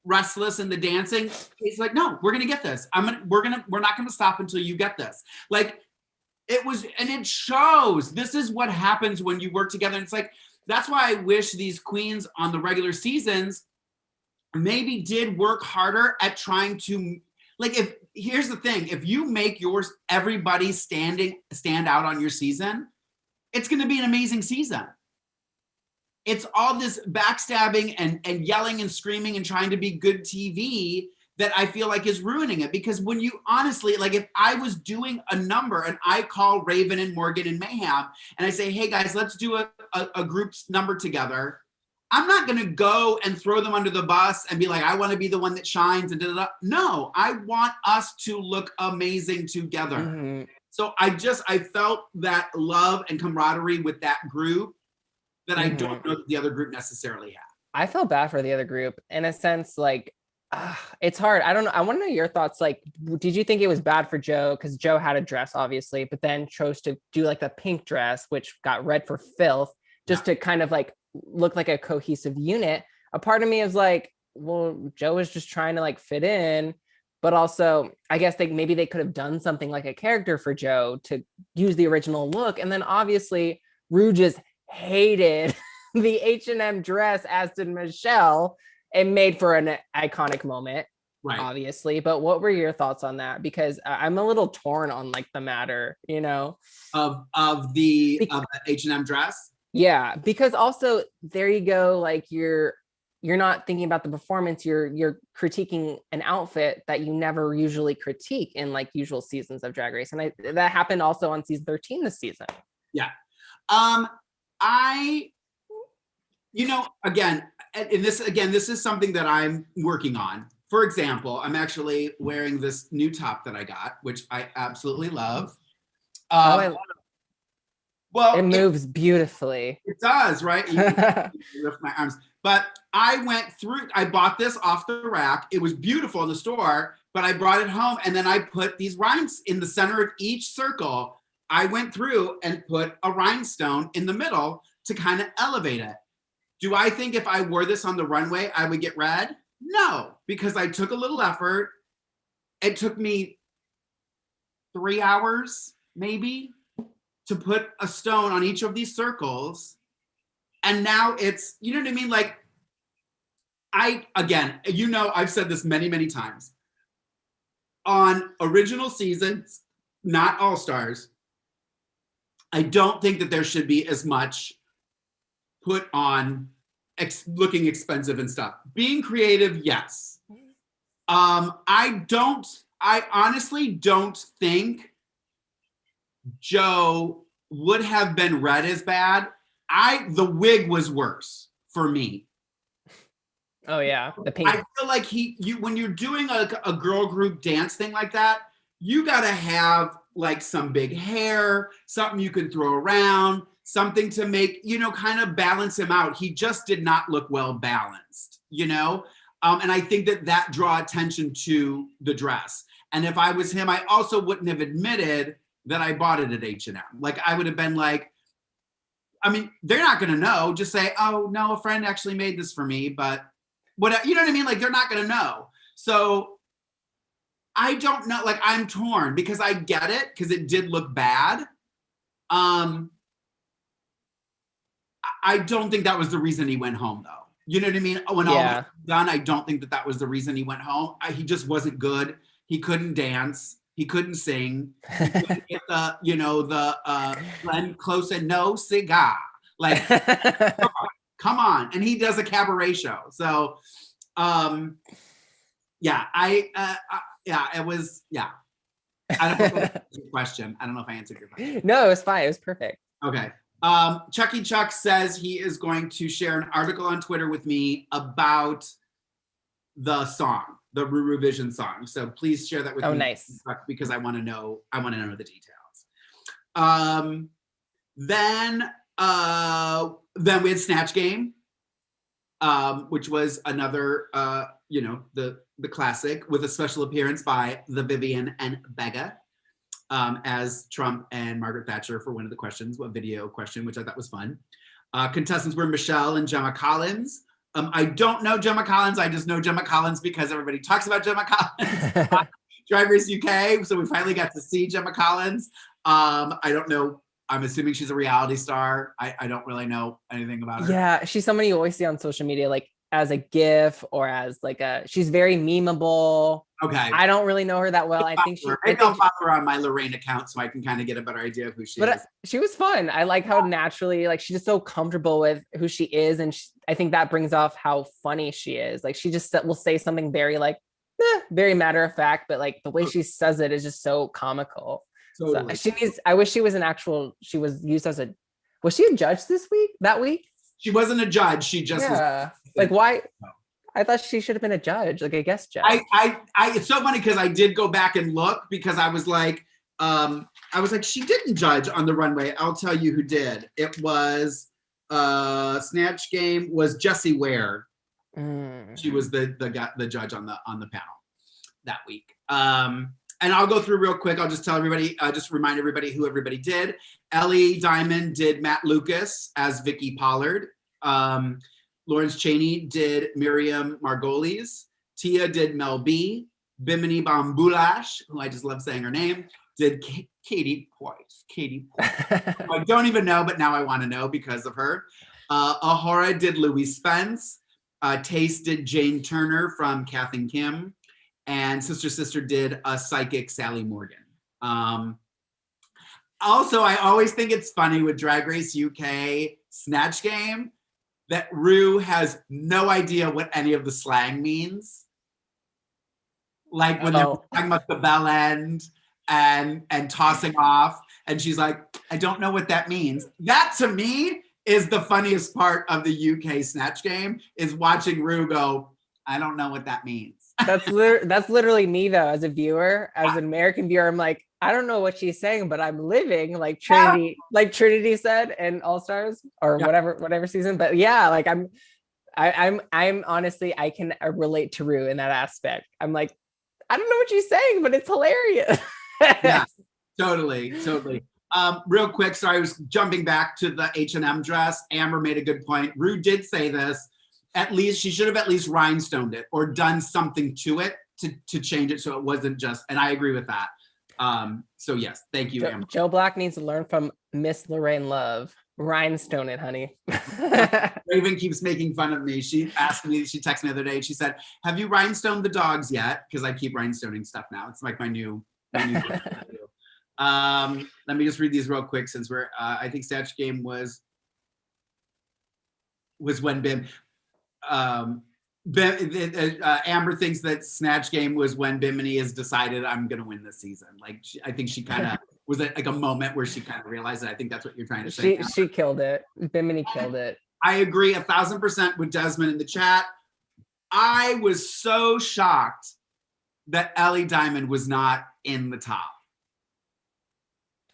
restless in the dancing, he's like, no, we're gonna get this. We're not gonna stop until you get this. Like, it was, and it shows. This is what happens when you work together. And it's like, that's why I wish these queens on the regular seasons maybe did work harder at trying to, like, here's the thing, if you make everybody stand out on your season, it's gonna be an amazing season. It's all this backstabbing and yelling and screaming and trying to be good TV that I feel like is ruining it. Because when you honestly, like, if I was doing a number and I call Raven and Morgan and Mayhem and I say, hey guys, let's do a group's number together, I'm not going to go and throw them under the bus and be like, I want to be the one that shines and da-da-da. No, I want us to look amazing together. So I felt that love and camaraderie with that group that I don't know that the other group necessarily had. I felt bad for the other group in a sense, like, it's hard. I don't know. I want to know your thoughts. Like, did you think it was bad for Joe? Because Joe had a dress, obviously, but then chose to do like the pink dress, which got red for filth, just to kind of like look like a cohesive unit. A part of me is like, well, Joe is just trying to like fit in, but also I guess maybe they could have done something like a character for Joe to use the original look. And then obviously Rue just hated the H&M dress, as did Michelle. It made for an iconic moment, right? Obviously, but what were your thoughts on that? Because I'm a little torn on like the matter, of the H&M dress. Yeah, because also there you go, like you're not thinking about the performance, you're critiquing an outfit that you never usually critique in like usual seasons of Drag Race, and that happened also on season 13 this season. Yeah. This is something that I'm working on. For example, I'm actually wearing this new top that I got, which I absolutely love. I love it. Well, it moves beautifully. It does, right? You lift my arms. But I bought this off the rack. It was beautiful in the store, but I brought it home and then I put these rhinestones in the center of each circle. I went through and put a rhinestone in the middle to kind of elevate it. Do I think if I wore this on the runway, I would get red? No, because I took a little effort. It took me 3 hours, maybe, to put a stone on each of these circles. And now it's, you know what I mean? Like, I've said this many, many times. On original seasons, not All Stars, I don't think that there should be as much put on looking expensive and stuff. Being creative, yes. I honestly don't think Joe would have been read as bad. The wig was worse for me. Oh yeah, the pink. I feel like when you're doing a girl group dance thing like that, you gotta have like some big hair, something you can throw around, something to make, kind of balance him out. He just did not look well balanced, and I think that draw attention to the dress. And if I was him, I also wouldn't have admitted that I bought it at H&M. Like I would have been like, I mean, they're not gonna know. Just say, oh no, a friend actually made this for me, but what, you know what I mean? Like they're not gonna know. So I don't know, like I'm torn because I get it because it did look bad. I don't think that was the reason he went home though. You know what I mean? When all was done, I don't think that was the reason he went home. He just wasn't good. He couldn't dance. He couldn't sing. He couldn't get the Glenn Close and no cigar. Like, come on. And he does a cabaret show. So, it was, I don't know if I answered your question. I don't know if I answered your question. No, it was fine. It was perfect. Okay. Chucky Chuck says he is going to share an article on Twitter with me about the song, the Rue Vision song. So please share that with me. Oh, nice. Because I want to know the details. Then we had Snatch Game, which was another, the classic with a special appearance by the Vivian and Becca. As Trump and Margaret Thatcher for one of the questions, a video question, which I thought was fun. Contestants were Michelle and Gemma Collins. I don't know Gemma Collins. I just know Gemma Collins because everybody talks about Gemma Collins. Drag Race UK. So we finally got to see Gemma Collins. I don't know. I'm assuming she's a reality star. I don't really know anything about her. Yeah, she's somebody you always see on social media, like as a GIF or as like she's very memeable. Okay. I don't really know her that well. I think I'll follow her on my Lorayne account so I can kind of get a better idea of who she is. She was fun. I like how naturally, like she's just so comfortable with who she is. And I think that brings off how funny she is. Like she just will say something very like, very matter of fact, but like the way she says it is just so comical. Totally. So I wish she was she was used as was she a judge that week? She wasn't a judge. She just was. Like why? I thought she should have been a judge, like a guest judge. It's so funny because I did go back and look because I was like, she didn't judge on the runway. I'll tell you who did. It was Snatch Game was Jessie Ware. She was the judge on the panel that week. And I'll go through real quick. I'll just tell everybody, just remind everybody who everybody did. Ellie Diamond did Matt Lucas as Vicky Pollard. Lawrence Chaney did Miriam Margolis. Tia did Mel B. Bimini Bambulash, who I just love saying her name, did Katie Poise. I don't even know, but now I want to know because of her. Ahura did Louis Spence. Taste did Jane Turner from Kath and Kim. And Sister did a psychic Sally Morgan. Also, I always think it's funny with Drag Race UK Snatch Game that Rue has no idea what any of the slang means. Like when they're talking about the bell end and tossing off, and she's like, I don't know what that means. That to me is the funniest part of the UK Snatch Game, is watching Rue go, I don't know what that means. That's literally me though, as a viewer, as an American viewer. I'm like, I don't know what she's saying, but I'm living like Trinity, like Trinity said in All Stars or whatever season. But yeah, like I'm honestly, I can relate to Rue in that aspect. I'm like, I don't know what she's saying, but it's hilarious. Yeah, totally. Real quick, sorry, I was jumping back to the H&M dress. Amber made a good point. Rue did say this. At least she should have at least rhinestoned it or done something to it to change it so it wasn't just, and I agree with that. So yes, thank you, Amber. Joe Black needs to learn from Miss Lorayne Love. Rhinestone it, honey. Raven keeps making fun of me. She texted me the other day and she said, have you rhinestoned the dogs yet? Because I keep rhinestoning stuff now. It's like my new thing to do. Let me just read these real quick since we're, I think Snatch Game was when Amber thinks that Snatch Game was when Bimini has decided I'm going to win this season. Like, I think she kind of Was it like a moment where she kind of realized it? I think that's what you're trying to say. She killed it. Bimini killed it. I agree 1,000% with Desmond in the chat. I was so shocked that Ellie Diamond was not in the top.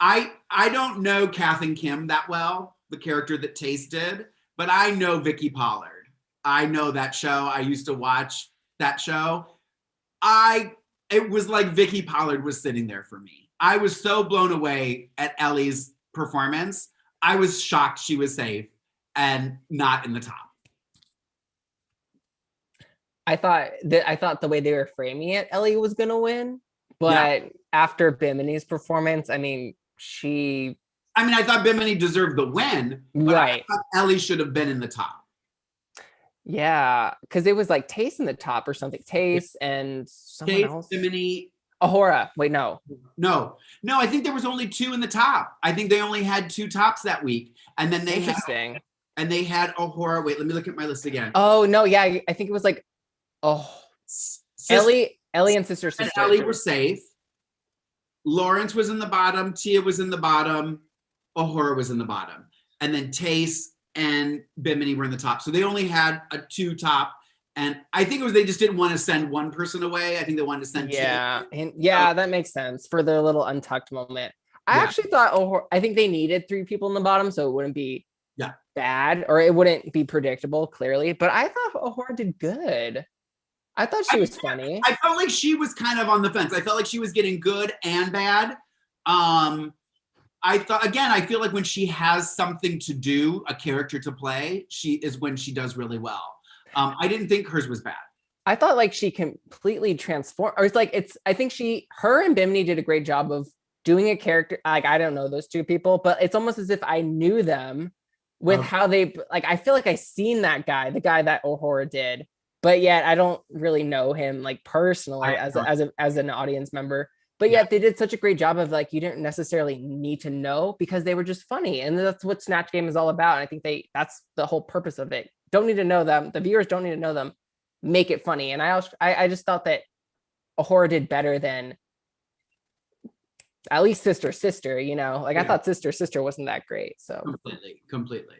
I don't know Kath and Kim that well, the character that Taste did, but I know Vicky Pollard. I know that show. I used to watch that show. It was like Vicky Pollard was sitting there for me. I was so blown away at Ellie's performance. I was shocked she was safe and not in the top. I thought the way they were framing it, Ellie was gonna win, but after Bimini's performance, I thought Bimini deserved the win, but right. I thought Ellie should have been in the top. Yeah, because it was like Taste in the top or something. Taste and someone else. Bimini. Ahura. Wait, no. I think there was only 2 in the top. I think they only had 2 tops that week, and then they had Ahura. Wait, let me look at my list again. Oh no, yeah, I think it was like, Ellie and Sister. And Ellie were safe. Lawrence was in the bottom. Tia was in the bottom. Ahura was in the bottom, and then Taste and Bimini were in the top. So they only had a 2 top. And I think it was they just didn't want to send one person away. I think they wanted to send 2. And that makes sense for their little untucked moment. I actually thought I think they needed 3 people in the bottom, so it wouldn't be bad, or it wouldn't be predictable, clearly. But I thought Ahura did good. I thought she was funny. I felt like she was kind of on the fence. I felt like she was getting good and bad. I feel like when she has something to do, a character to play, she is when she does really well. I didn't think hers was bad. I thought like she completely transformed, or I think her and Bimini did a great job of doing a character. Like, I don't know those 2 people, but it's almost as if I knew them with how they, like, I feel like I seen that guy, the guy that Ahura did, but yet I don't really know him like personally as an audience member. But yet they did such a great job of like, you didn't necessarily need to know because they were just funny. And that's what Snatch Game is all about. And I think that's the whole purpose of it. Don't need to know them. The viewers don't need to know them. Make it funny. And I just thought that Ahura did better than at least Sister, you know, like I thought Sister wasn't that great. So completely.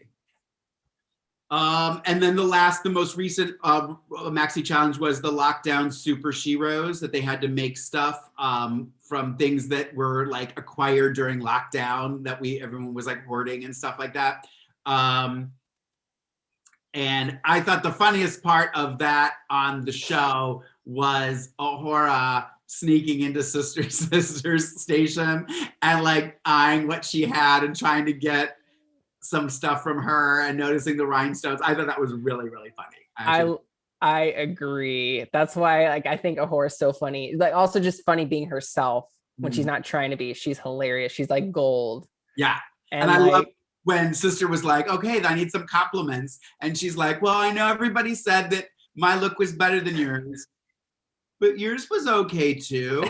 And then the most recent maxi challenge was the lockdown super sheroes that they had to make stuff from things that were like acquired during lockdown that everyone was like hoarding and stuff like that. And I thought the funniest part of that on the show was Ahura sneaking into Sister's station and like eyeing what she had and trying to get some stuff from her and noticing the rhinestones. I thought that was really, really funny. I agree. That's why like I think Ahura is so funny. Like also just funny being herself when she's not trying to be. She's hilarious. She's like gold. Yeah. And I love when Sister was like, okay, I need some compliments. And she's like, well, I know everybody said that my look was better than yours, but yours was okay too.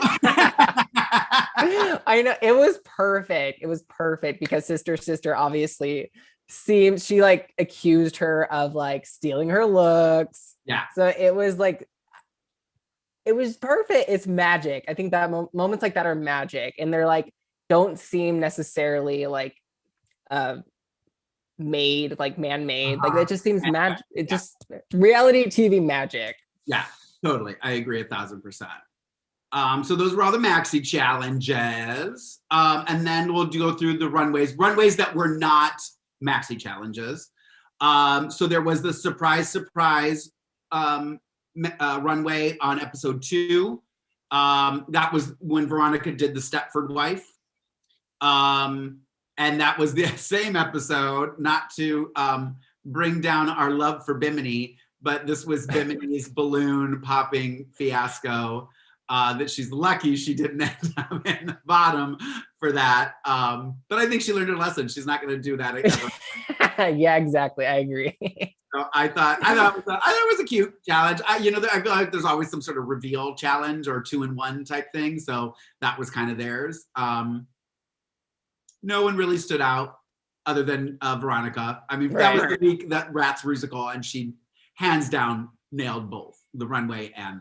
I know, it was perfect. It was perfect because Sister obviously she like accused her of like stealing her looks. Yeah. So it was like, it was perfect. It's magic. I think that moments like that are magic, and they're like, don't seem necessarily like made, like man-made. Like it just seems magic. It just reality TV magic. Yeah, totally. I agree 1,000%. So those were all the maxi challenges. And then we'll go through the runways that were not maxi challenges. So there was the surprise runway on episode 2. That was when Veronica did the Stepford wife. And that was the same episode, not to bring down our love for Bimini, but this was Bimini's balloon popping fiasco. That she's lucky she didn't end up in the bottom for that. But I think she learned her lesson. She's not going to do that again. Yeah, exactly. I agree. So I thought it was a cute challenge. I feel like there's always some sort of reveal challenge or 2-in-1 type thing. So that was kind of theirs. No one really stood out other than Veronica. I mean, that was the week that Rats musical, and she hands down nailed both the runway and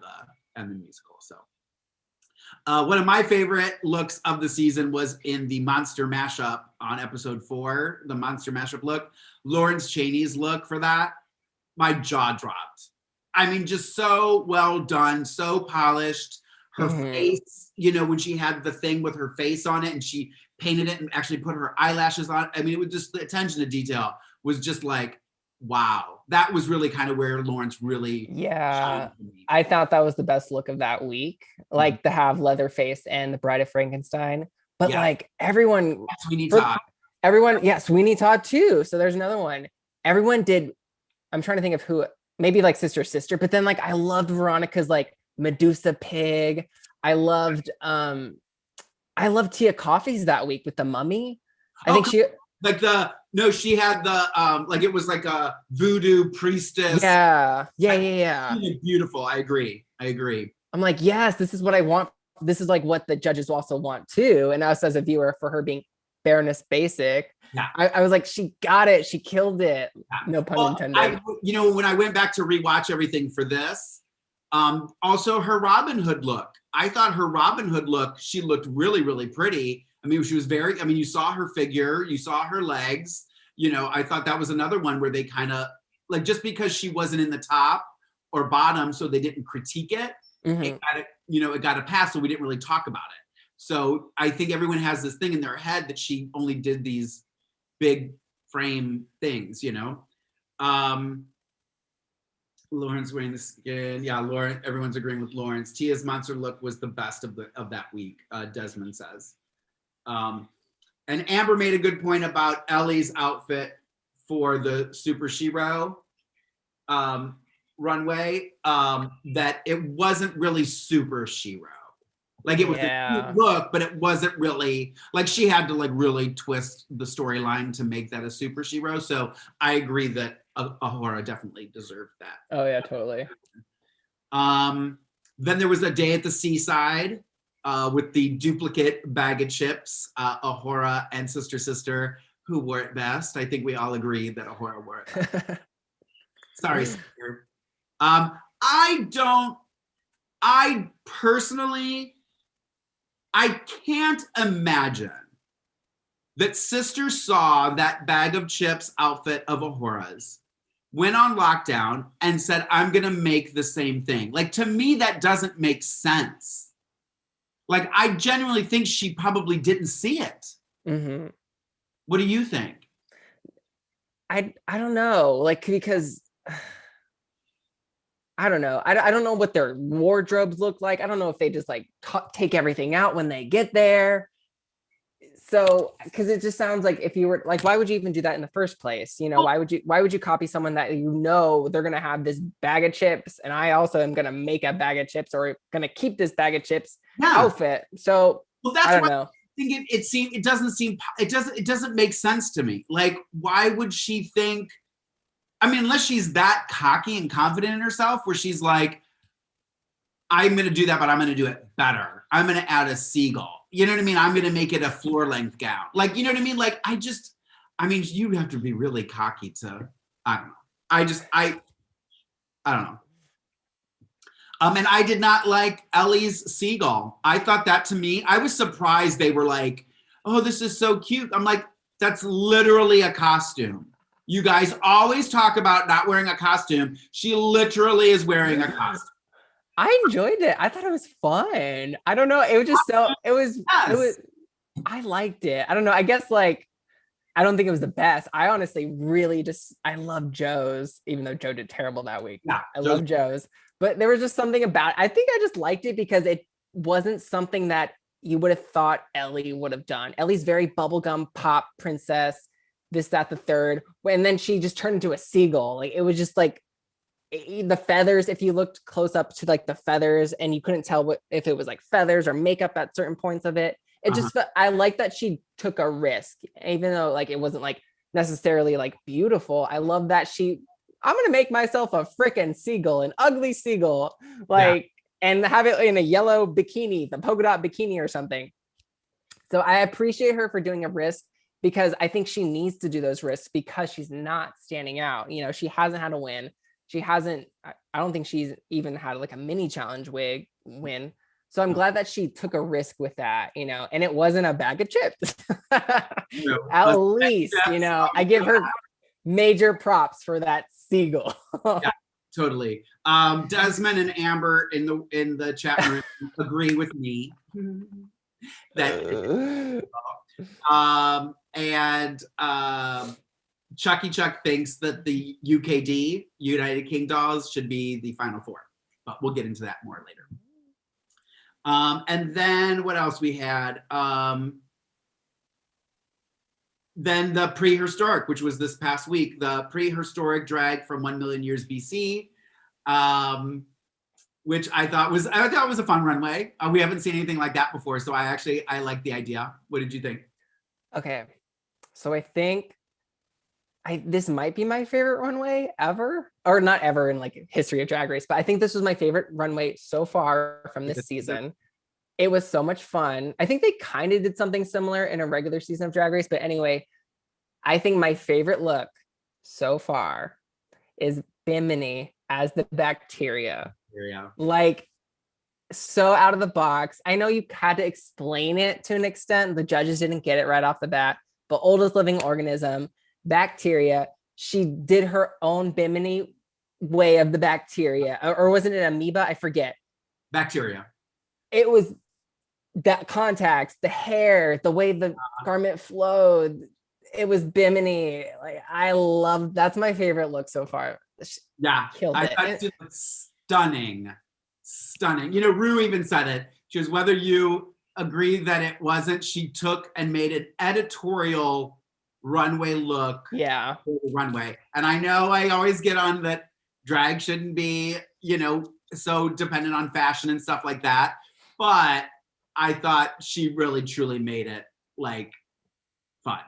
the musical. So, One of my favorite looks of the season was in the Monster Mashup on episode 4, the Monster Mashup look. Lawrence Chaney's look for that, my jaw dropped. I mean, just so well done, so polished. Her face, you know, when she had the thing with her face on it and she painted it and actually put her eyelashes on. I mean, it was just the attention to detail was just like, wow. That was really kind of where Lawrence really Yeah, shined for me. I thought that was the best look of that week, like to have Leatherface and the Bride of Frankenstein. But like everyone, Sweeney Todd. Everyone, yeah, Sweeney Todd too. So there's another one. Everyone did. I'm trying to think of who, maybe like Sister, but then like I loved Veronica's like Medusa pig. I loved Tia Coffey's that week with the mummy. I think she like she had the like it was like a voodoo priestess. Yeah. Beautiful. I agree. I'm like, yes, this is what I want. This is like what the judges also want too. And us as a viewer, for her being Baroness Basic, I was like, she got it. She killed it. No pun intended. When I went back to rewatch everything for this, also her Robin Hood look. I thought her Robin Hood look, she looked really, really pretty. I mean, she was you saw her figure, you saw her legs. You know, I thought that was another one where they kind of, like, just because she wasn't in the top or bottom, so they didn't critique it, it got a pass, so we didn't really talk about it. So I think everyone has this thing in their head that she only did these big frame things, you know? Lawrence wearing the skin. Yeah, Lawrence, everyone's agreeing with Lawrence. Tia's monster look was the best of that week, Desmond says. And Amber made a good point about Ellie's outfit for the Super Shero runway, that it wasn't really Super Shero. Like it was a cute look, but it wasn't really, like she had to like really twist the storyline to make that a Super Shero. So I agree that Ahura definitely deserved that. Oh yeah, totally. Then there was a day at the seaside with the duplicate bag of chips, Ahura and Sister, who wore it best. I think we all agree that Ahura wore it best. Sorry, Sister. I personally, I can't imagine that Sister saw that bag of chips outfit of Ahura's, went on lockdown and said, I'm gonna make the same thing. Like, to me, that doesn't make sense. Like, I genuinely think she probably didn't see it. Mm-hmm. What do you think? I don't know, like, because I don't know. I don't know what their wardrobes look like. I don't know if they just like take everything out when they get there. So, because it just sounds like, if you were like, why would you even do that in the first place? You know, why would you copy someone that you know they're gonna have this bag of chips, and I also am gonna make a bag of chips, or gonna keep this bag of chips outfit. So, that's I don't know. I think it doesn't make sense to me. Like, why would she think? I mean, unless she's that cocky and confident in herself, where she's like, I'm going to do that, but I'm going to do it better. I'm going to add a seagull. You know what I mean? I'm going to make it a floor length gown. Like, you know what I mean? Like, I mean, you have to be really cocky to, I don't know. I don't know. And I did not like Ellie's seagull. I thought that, to me, I was surprised they were like, oh, this is so cute. I'm like, that's literally a costume. You guys always talk about not wearing a costume. She literally is wearing a costume. I enjoyed it. I thought it was fun. I don't know. It was just I liked it. I don't know. I guess like, I don't think it was the best. I honestly really I love Joe's, even though Joe did terrible that week. Yeah, I love Joe's. But there was just something about it. I think I just liked it because it wasn't something that you would have thought Ellie would have done. Ellie's very bubblegum pop princess, this, that, the third. And then she just turned into a seagull. Like, it was just like the feathers, if you looked close up to like the feathers and you couldn't tell if it was like feathers or makeup at certain points of it. It just, I like that she took a risk, even though like it wasn't like necessarily like beautiful. I love that I'm going to make myself a freaking seagull, an ugly seagull, like, and have it in a yellow bikini, the polka dot bikini or something. So I appreciate her for doing a risk, because I think she needs to do those risks because she's not standing out. You know, she hasn't had a win. She hasn't, I don't think she's even had like a mini challenge win. So I'm glad that she took a risk with that, you know, and it wasn't a bag of chips. At least, you know, I give her major props for that seagull. Yeah, totally. Desmond and Amber in the chat room agree with me that Chucky Chuck thinks that the UKD, United King dolls, should be the final four, but we'll get into that more later. And then what else we had? Then the prehistoric, which was this past week, the prehistoric drag from 1 million years BC, which I thought was a fun runway. We haven't seen anything like that before, so I like the idea. What did you think? Okay, so I think this might be my favorite runway ever, or not ever in like history of Drag Race, but I think this was my favorite runway so far from this season. It was so much fun. I think they kind of did something similar in a regular season of Drag Race, but anyway, I think my favorite look so far is Bimini as the bacteria. Yeah. Like, so out of the box. I know you had to explain it to an extent. The judges didn't get it right off the bat, but oldest living organism, bacteria. She did her own Bimini way of the bacteria, or wasn't it amoeba? I forget. Bacteria. It was that contacts, the hair, the way the garment flowed. It was Bimini. Like, I love, that's my favorite look so far. Yeah, killed I it. thought it was stunning. You know, Rue even said it. She was, whether you agree that it wasn't, she took and made an editorial runway look. Yeah. For the runway. And I know I always get on that drag shouldn't be, you know, so dependent on fashion and stuff like that. But I thought she really truly made it like fun.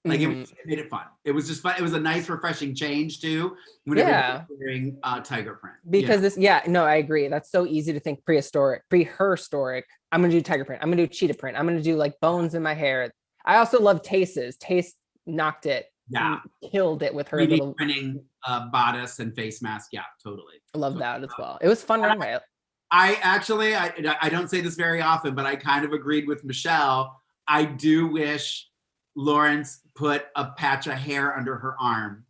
Like it made it fun. It was just fun. It was a nice, refreshing change too. Whenever you're wearing tiger print. Because I agree. That's so easy to think prehistoric. I'm gonna do tiger print. I'm gonna do cheetah print. I'm gonna do like bones in my hair. I also love Taste's. Taste knocked it. Yeah, killed it with her 3D little printing bodice and face mask. Yeah, totally. I love that as well. It was fun runway. I don't say this very often, but I kind of agreed with Michelle. I do wish Lawrence put a patch of hair under her arm.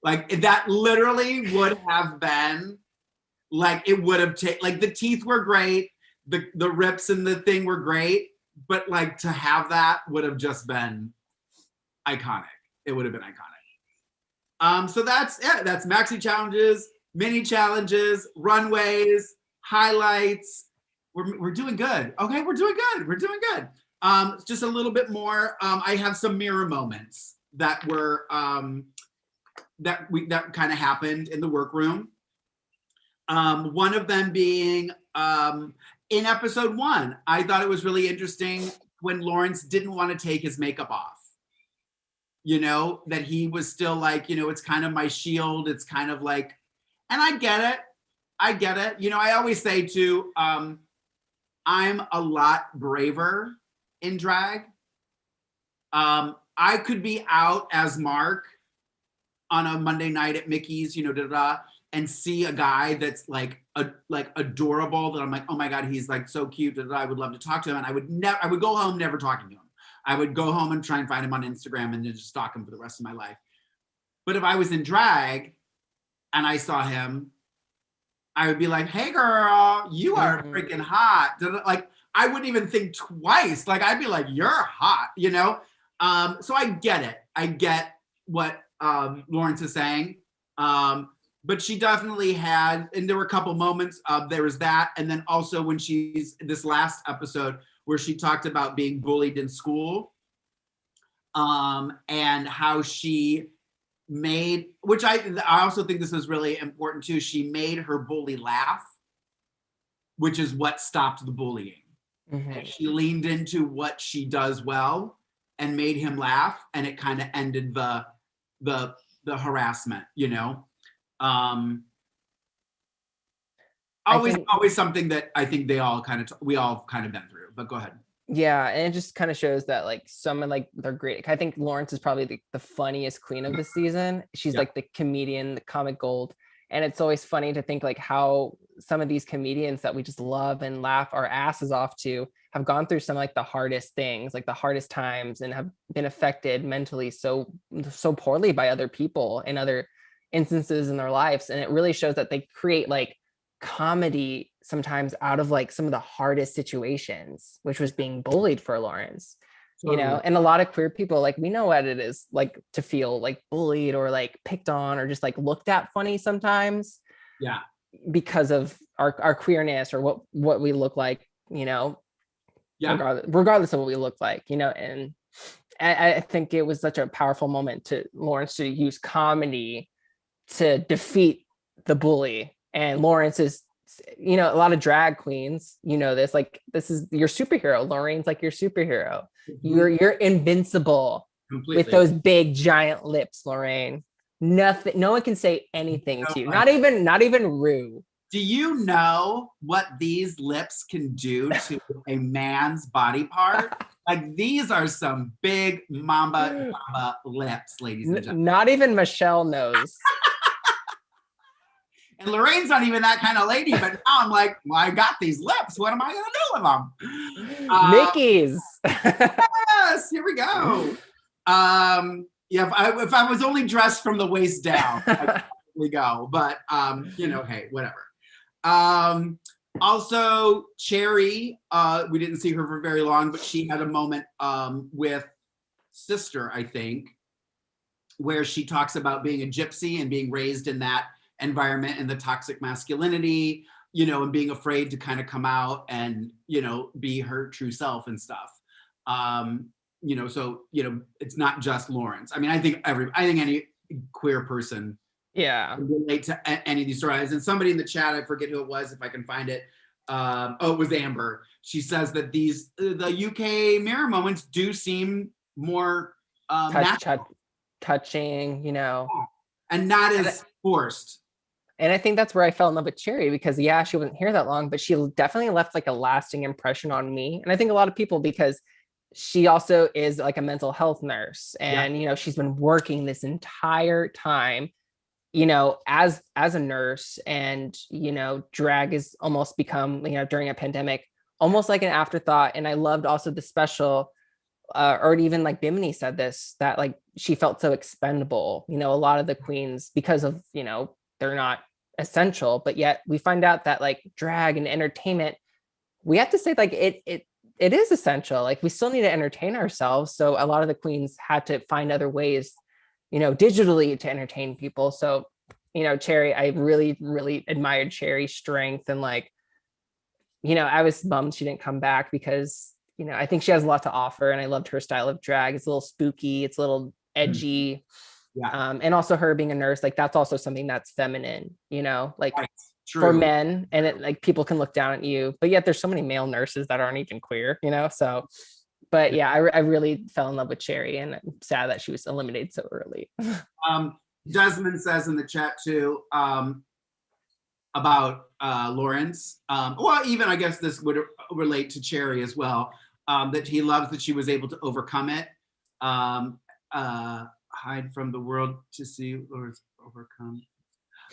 Like that literally would have been like, it would have taken, like the teeth were great, the rips and the thing were great, but like to have that would have just been iconic. It would have been iconic. So that's maxi challenges, mini challenges, runways, highlights. We're doing good. Okay, we're doing good. We're doing good. Just a little bit more. I have some mirror moments that were that kind of happened in the workroom. One of them being in episode 1. I thought it was really interesting when Lawrence didn't want to take his makeup off. You know, that he was still like, you know, it's kind of my shield. It's kind of like, and I get it. You know, I always say too, I'm a lot braver in drag. I could be out as Mark on a Monday night at Mickey's, you know, and see a guy that's like adorable, that I'm like, oh my God, he's like so cute, I would love to talk to him. And I would go home never talking to him. I would go home and try and find him on Instagram and then just stalk him for the rest of my life. But if I was in drag and I saw him, I would be like, hey girl, you are freaking hot. Like, I wouldn't even think twice. Like, I'd be like, you're hot, you know? So I get it. I get what Lawrence is saying. But she definitely had, and there were a couple moments, there was that. And then also when she's, this last episode where she talked about being bullied in school, and how she made, which I also think this is really important too, she made her bully laugh, which is what stopped the bullying. And she leaned into what she does well and made him laugh, and it kind of ended the harassment, you know. Always something that I think we all kind of been through. But go ahead. Yeah, and it just kind of shows that like someone like they're great. I think Lawrence is probably the funniest queen of the season. She's like the comedian, the comic gold, and it's always funny to think like how some of these comedians that we just love and laugh our asses off to have gone through some like the hardest things, like the hardest times, and have been affected mentally so poorly by other people in other instances in their lives. And it really shows that they create like comedy sometimes out of like some of the hardest situations, which was being bullied for Lawrence. Totally. You know, and a lot of queer people, like, we know what it is like to feel like bullied or like picked on or just like looked at funny sometimes. Yeah. Because of our queerness or what we look like, you know, Yeah. regardless of what we look like, you know. And I think it was such a powerful moment to Lawrence to use comedy to defeat the bully. And Lawrence is, you know, a lot of drag queens, you know, this is your superhero. Lorraine's like your superhero. You're invincible. Completely. With those big giant lips, Lorrayne. Nothing, no one can say anything to you. Not even Rue. Do you know what these lips can do to a man's body part? Like, these are some big mamba lips, ladies and gentlemen. Not even Michelle knows. And Lorraine's not even that kind of lady, but now I'm like, well, I got these lips. What am I gonna do with them? Mickey's. Yes, here we go. Yeah, if I was only dressed from the waist down, I'd probably go. But you know, hey, whatever. Also, Cherry, we didn't see her for very long, but she had a moment with Sister, I think, where she talks about being a gypsy and being raised in that environment and the toxic masculinity, you know, and being afraid to kind of come out and, you know, be her true self and stuff. You know, so, you know, it's not just Lawrence. I mean, I think any queer person can relate to any of these stories. And somebody in the chat, I forget who it was, if I can find it. It was Amber. She says that the UK mirror moments do seem more touching, you know, and not as forced. And I think that's where I fell in love with Cherry, because she wasn't here that long, but she definitely left like a lasting impression on me. And I think a lot of people, because she also is like a mental health nurse, and you know, she's been working this entire time, you know, as a nurse. And you know, drag has almost become, you know, during a pandemic, almost like an afterthought. And I loved also the special, or even like Bimini said this, that like she felt so expendable. You know, a lot of the queens, because of, you know, they're not essential, but yet we find out that like drag and entertainment, we have to say like it is essential. Like, we still need to entertain ourselves. So a lot of the queens had to find other ways, you know, digitally to entertain people. So, you know, Cherry, I really, really admired Cherry's strength. And like, you know, I was bummed she didn't come back, because, you know, I think she has a lot to offer, and I loved her style of drag. It's a little spooky, it's a little edgy. And also her being a nurse, like that's also something that's feminine, you know, like for men, and it, like, people can look down at you, but yet there's so many male nurses that aren't even queer, you know. So, but yeah, I really fell in love with Cherry, and I'm sad that she was eliminated so early. Desmond says in the chat too, about Lawrence, well, even I guess this would relate to Cherry as well, that he loves that she was able to overcome it. Hide from the world to see Lawrence overcome.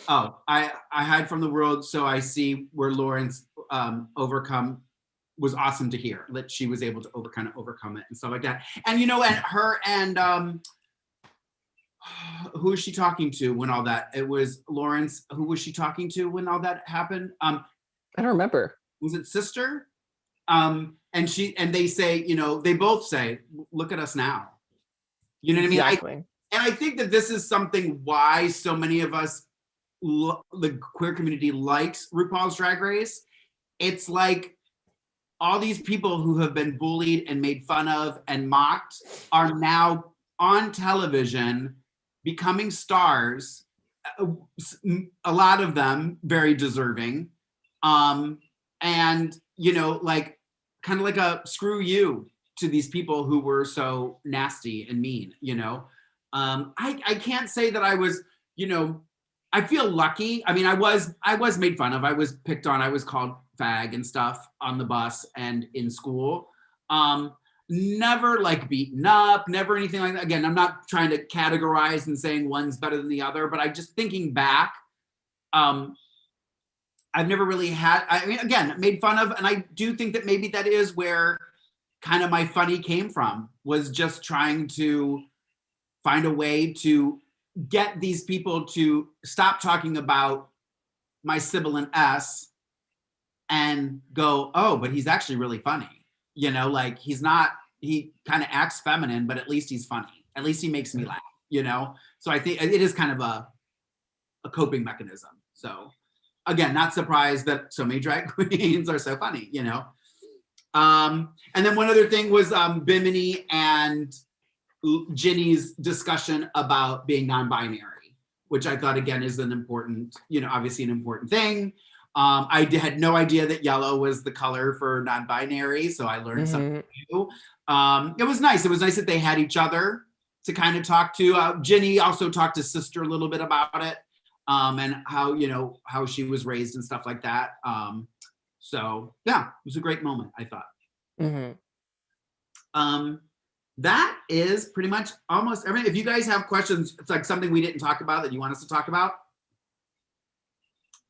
Oh, I hide from the world, so I see where Lawrence overcome. Was awesome to hear that she was able to overcome it and stuff like that. And you know, and her and who was she talking to when all that? It was Lawrence. Who was she talking to when all that happened? I don't remember. Was it Sister? And they say, you know, they both say, "Look at us now." You know what I mean? Exactly. And I think that this is something why so many of us, the queer community, likes RuPaul's Drag Race. It's like all these people who have been bullied and made fun of and mocked are now on television becoming stars, a lot of them very deserving. And, you know, like kind of like a screw you to these people who were so nasty and mean, you know. I can't say that I was, you know, I feel lucky. I mean, I was made fun of. I was picked on. I was called fag and stuff on the bus and in school. Never like beaten up, never anything like that. Again, I'm not trying to categorize and saying one's better than the other, but I just thinking back, I I've never really had, I mean, again, made fun of, and I do think that maybe that is where kind of my funny came from, was just trying to find a way to get these people to stop talking about my sibilant S and go, oh, but he's actually really funny. You know, like he kind of acts feminine, but at least he's funny. At least he makes me laugh, you know? So I think it is kind of a coping mechanism. So again, not surprised that so many drag queens are so funny, you know? And then one other thing was Bimini and Ginny's discussion about being non-binary, which I thought, again, is an important, you know, obviously an important thing. I had no idea that yellow was the color for non-binary, so I learned something new. It was nice. It was nice that they had each other to kind of talk to. Ginny also talked to Sister a little bit about it, and how, you know, how she was raised and stuff like that. So yeah, it was a great moment, I thought. That is pretty much almost everything. If you guys have questions, it's like something we didn't talk about that you want us to talk about,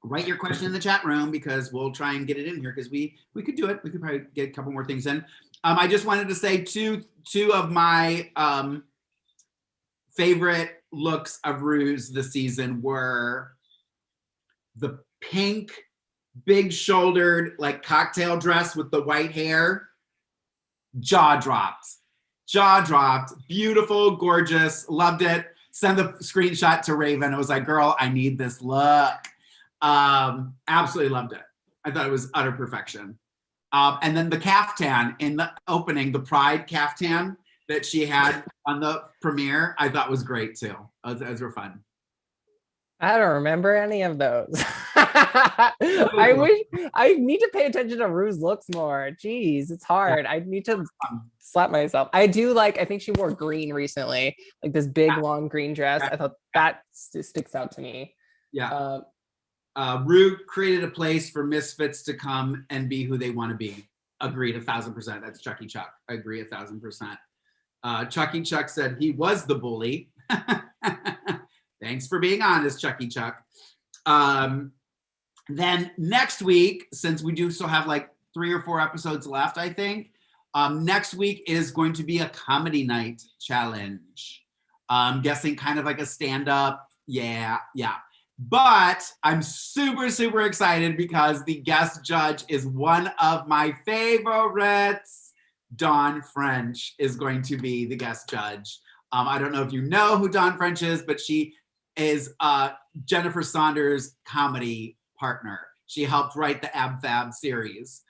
write your question in the chat room, because we'll try and get it in here, because we could do it. We could probably get a couple more things in. I just wanted to say two of my favorite looks of Rue's this season were the pink, big-shouldered, like cocktail dress with the white hair. Jaw dropped, beautiful, gorgeous, loved it. Send the screenshot to Raven. I was like, girl, I need this look. Absolutely loved it. I thought it was utter perfection. And then the caftan in the opening, the pride caftan that she had on the premiere, I thought was great too. Those were fun. I don't remember any of those. I need to pay attention to Rue's looks more. Jeez, it's hard. I need to slap myself. I think she wore green recently, like this big long green dress. I thought that sticks out to me. Yeah. Rue created a place for misfits to come and be who they want to be. Agreed 1,000%. That's Chucky Chuck. I agree 1,000%. Chucky Chuck said he was the bully. Thanks for being honest, Chucky Chuck. Then next week, since we do still have like 3 or 4 episodes left, I think, next week is going to be a comedy night challenge. I'm guessing kind of like a stand-up. Yeah. But I'm super, super excited because the guest judge is one of my favorites. Dawn French is going to be the guest judge. I don't know if you know who Dawn French is, but she is Jennifer Saunders' comedy partner. She helped write the Ab Fab series.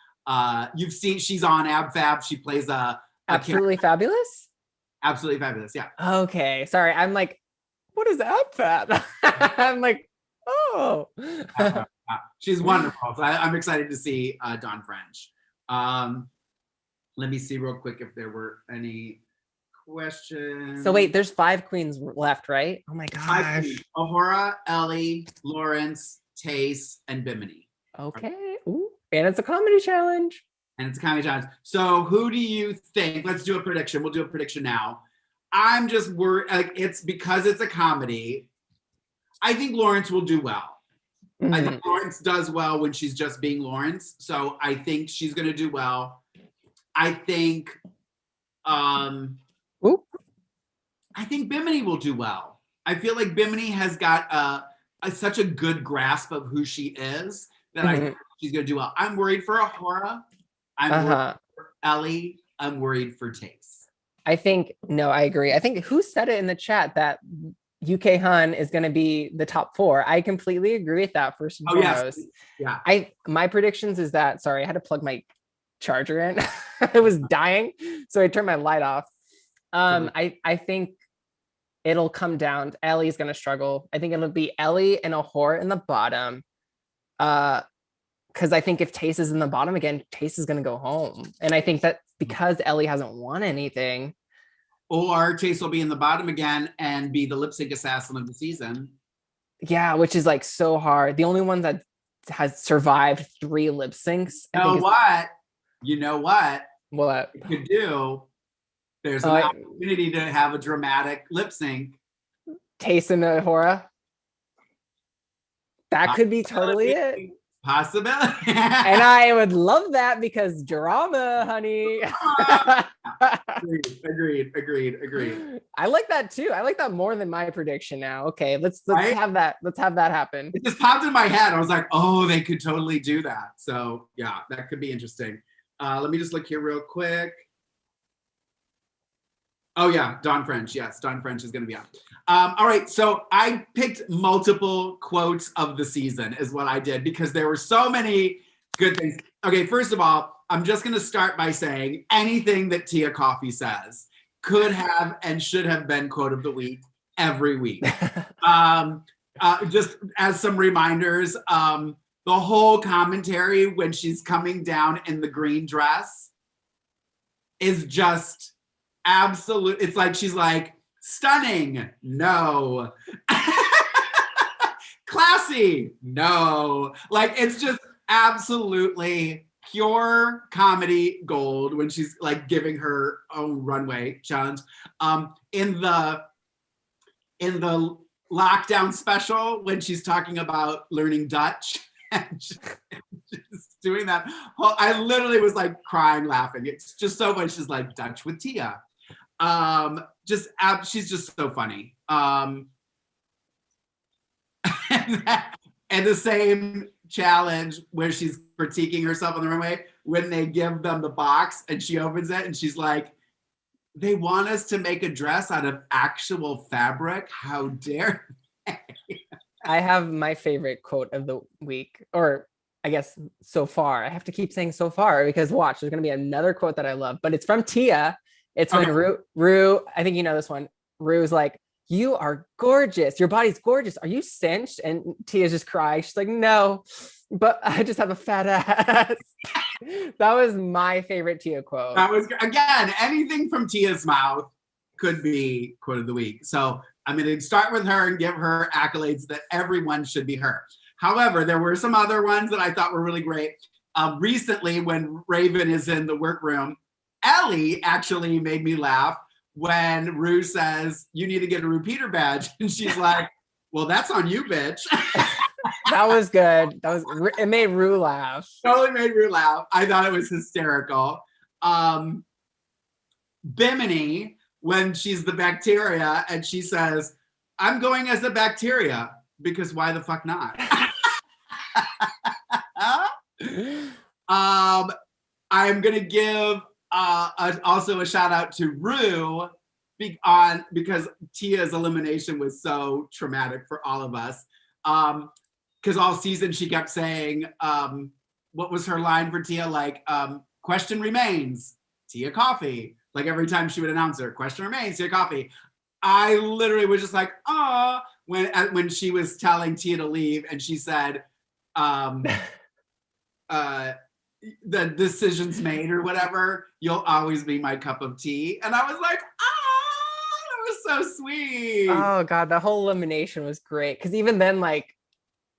You've seen, she's on Ab Fab. She plays a Absolutely Fabulous? Absolutely Fabulous, yeah. Okay, sorry. I'm like, what is Ab Fab? I'm like, oh. She's wonderful. So I'm excited to see Dawn French. Let me see real quick if there were any questions. So wait, there's 5 queens left, right? Oh my gosh. Ahura, Ellie, Lawrence, Tez, and Bimini. Okay. Ooh. And it's a comedy challenge. So who do you think? Let's do a prediction. We'll do a prediction now. I'm just worried, like, it's because it's a comedy. I think Lawrence will do well. I think Lawrence does well when she's just being Lawrence. So I think she's going to do well. I think Bimini will do well. I feel like Bimini has got such a good grasp of who she is that I think she's going to do well. I'm worried for Ahura. I'm worried for Ellie. I'm worried for Tez. I agree. I think who said it in the chat that UK Hun is going to be the top 4. I completely agree with that, first and foremost. Yes. Yeah. My predictions is that, sorry, I had to plug my charger in. It was dying, so I turned my light off. I think it'll come down to Ellie's going to struggle. I think it'll be Ellie and Ahura in the bottom. Because I think if Tez is in the bottom again, Tez is going to go home. And I think that because Ellie hasn't won anything. Or Tez will be in the bottom again and be the lip sync assassin of the season. Yeah, which is like so hard. The only one that has survived 3 lip syncs. You know what? What? You could do. There's an opportunity to have a dramatic lip sync. Tez and Ahura. That could be totally it. Possibility. And I would love that because drama, honey. Agreed. I like that too. I like that more than my prediction now. Okay, let's Right? have that. Let's have that happen. It just popped in my head. I was like, oh, they could totally do that. So yeah, that could be interesting. Let me just look here real quick. Oh yeah, Dawn French. Yes, Dawn French is going to be on. All right, so I picked multiple quotes of the season is what I did because there were so many good things. Okay, first of all, I'm just going to start by saying anything that Tia Coffee says could have and should have been quote of the week every week. Just as some reminders, the whole commentary when she's coming down in the green dress is just absolute. It's like she's like, stunning, no. Classy, no. Like it's just absolutely pure comedy gold when she's like giving her own runway challenge. In the lockdown special when she's talking about learning Dutch and just doing that. I literally was like crying, laughing. It's just so much. She's like Dutch with Tia. She's just so funny. And the same challenge where she's critiquing herself on the runway when they give them the box and she opens it and she's like, they want us to make a dress out of actual fabric. How dare they? I have my favorite quote of the week, or I guess so far. I have to keep saying so far because watch, there's going to be another quote that I love, but it's from Tia. It's when Rue, I think you know this one. Rue's like, you are gorgeous. Your body's gorgeous. Are you cinched? And Tia's just crying. She's like, no, but I just have a fat ass. That was my favorite Tia quote. That was, again, anything from Tia's mouth could be quote of the week. So I'm going to start with her and give her accolades that everyone should be her. However, there were some other ones that I thought were really great. Recently, when Raven is in the workroom, Ellie actually made me laugh when Rue says, you need to get a repeater badge. And she's like, well, that's on you, bitch. That was good. It made Rue laugh. Totally made Rue laugh. I thought it was hysterical. Bimini, when she's the bacteria and she says, I'm going as a bacteria because why the fuck not? I'm going to give also a shout out to Rue because Tia's elimination was so traumatic for all of us. Because all season she kept saying, what was her line for Tia? Like, question remains, Tia Coffee. Like every time she would announce her, question remains, Tia Coffee. I literally was just like, oh, when she was telling Tia to leave and she said, the decision's made or whatever, you'll always be my cup of tea. And I was like, that was so sweet. Oh God, the whole elimination was great. Cause even then, like,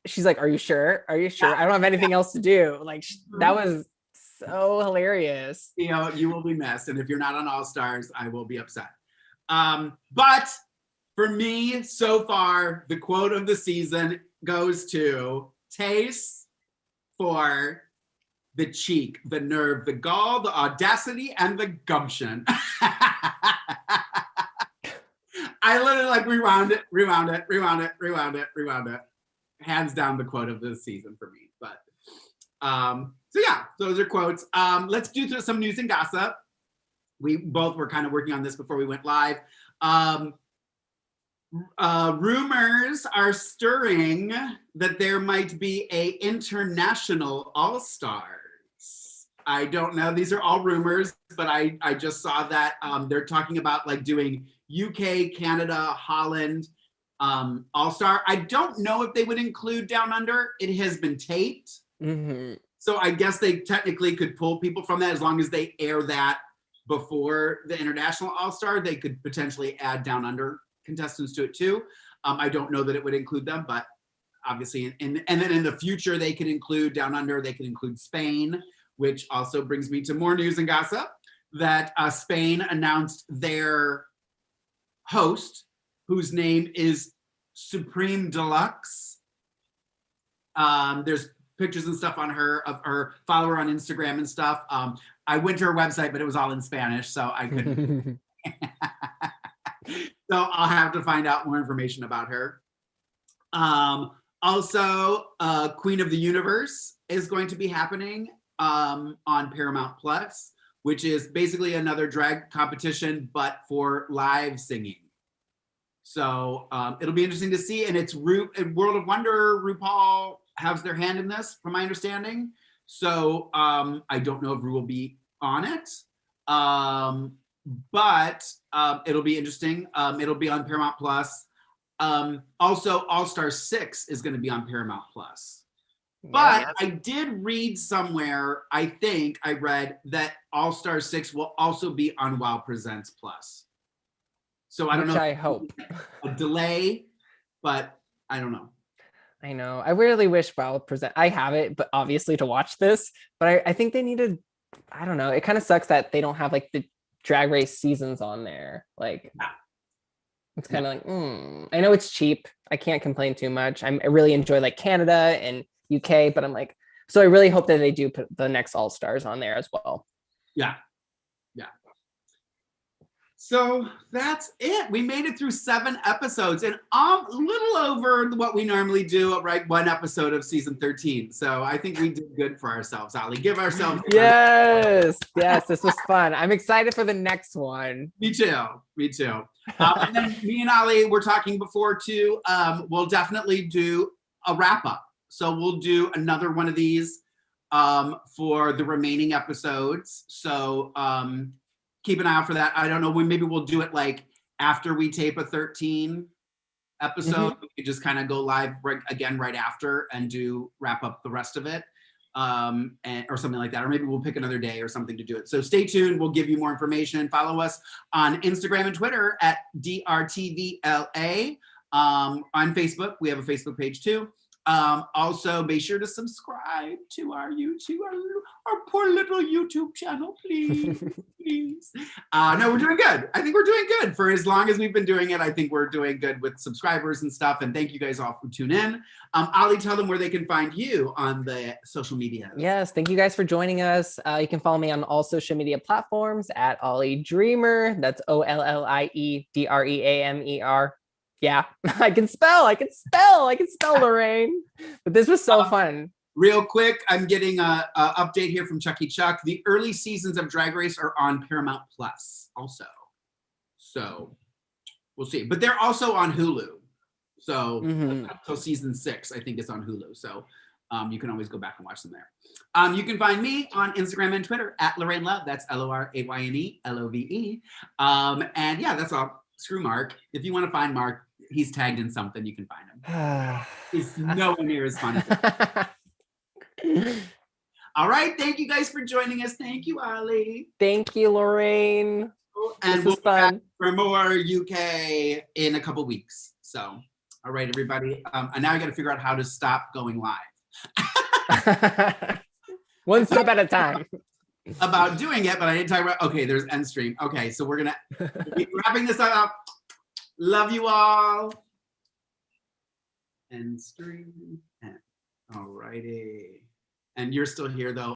she's like, are you sure? Are you sure? I don't have anything else to do. Like that was so hilarious. You know, you will be missed. And if you're not on All Stars, I will be upset. But for me, so far, the quote of the season goes to Tace for the cheek, the nerve, the gall, the audacity, and the gumption. I literally like rewound it. Hands down the quote of the season for me. But so yeah, those are quotes. Let's do some news and gossip. We both were kind of working on this before we went live. Rumors are stirring that there might be a international All-Stars. I don't know. These are all rumors, but I just saw that they're talking about like doing UK, Canada, Holland All-Star. I don't know if they would include Down Under. It has been taped. Mm-hmm. So I guess they technically could pull people from that as long as they air that before the International All-Star. They could potentially add Down Under contestants to it too. I don't know that it would include them, but obviously, and then in the future, they could include Down Under, they could include Spain, which also brings me to more news and gossip, that Spain announced their host, whose name is Supreme Deluxe. There's pictures and stuff on her, of her, follow her on Instagram and stuff. I went to her website, but it was all in Spanish, so I couldn't. So I'll have to find out more information about her. Also, Queen of the Universe is going to be happening on Paramount Plus, which is basically another drag competition, but for live singing. So it'll be interesting to see. And it's World of Wonder, RuPaul has their hand in this, from my understanding. So I don't know if Ru will be on it, but it'll be interesting. It'll be on Paramount Plus. Also, All-Star 6 is going to be on Paramount Plus. But I did read somewhere, I think I read that All-Star 6 will also be on WoW Presents Plus. So I don't know. I hope. A delay, but I don't know. I know. I really wish WoW Present. I have it, but obviously to watch this. But I think they needed. I don't know. It kind of sucks that they don't have like the Drag Race seasons on there. Like, it's kind of like. I know it's cheap. I can't complain too much. I really enjoy like Canada and UK, but I'm like, so I really hope that they do put the next All Stars on there as well. Yeah. So that's it. We made it through 7 episodes and a little over what we normally do, right? 1 episode of season 13. So I think we did good for ourselves, Ollie. Give ourselves. Yes, this was fun. I'm excited for the next one. Me too. And then me and Ollie were talking before too. We'll definitely do a wrap up. So we'll do another one of these for the remaining episodes. So keep an eye out for that. I don't know, maybe we'll do it like after we tape a 13 episode. We could just kind of go live again right after and wrap up the rest of it, or something like that. Or maybe we'll pick another day or something to do it. So stay tuned. We'll give you more information. Follow us on Instagram and Twitter at DRTVLA. On Facebook, we have a Facebook page too. Also, be sure to subscribe to our YouTube, our poor little YouTube channel, please. No, we're doing good. I think we're doing good. For as long as we've been doing it, I think we're doing good with subscribers and stuff. And thank you guys all for tuning in. Ollie, tell them where they can find you on the social media. Yes, thank you guys for joining us. You can follow me on all social media platforms at Ollie Dreamer. That's OLLIEDREAMER. Yeah, I can spell, Lorayne. But this was so fun. Real quick, I'm getting a update here from Chucky Chuck. The early seasons of Drag Race are on Paramount Plus also. So we'll see. But they're also on Hulu. So season 6, I think, is on Hulu. So you can always go back and watch them there. You can find me on Instagram and Twitter at Lorayne Love. That's LORAYNE LOVE. And yeah, that's all. Screw Mark. If you want to find Mark, he's tagged in something, you can find him. He's nowhere near as fun as All right. Thank you guys for joining us. Thank you, Ollie. Thank you, Lorayne. And we'll be back for more UK in a couple weeks. So, all right, everybody. And now I got to figure out how to stop going live. One step at a time. About doing it, but I didn't talk about, okay, there's end stream. Okay, so we're gonna be wrapping this up. Love you all. End stream. All righty. And you're still here though.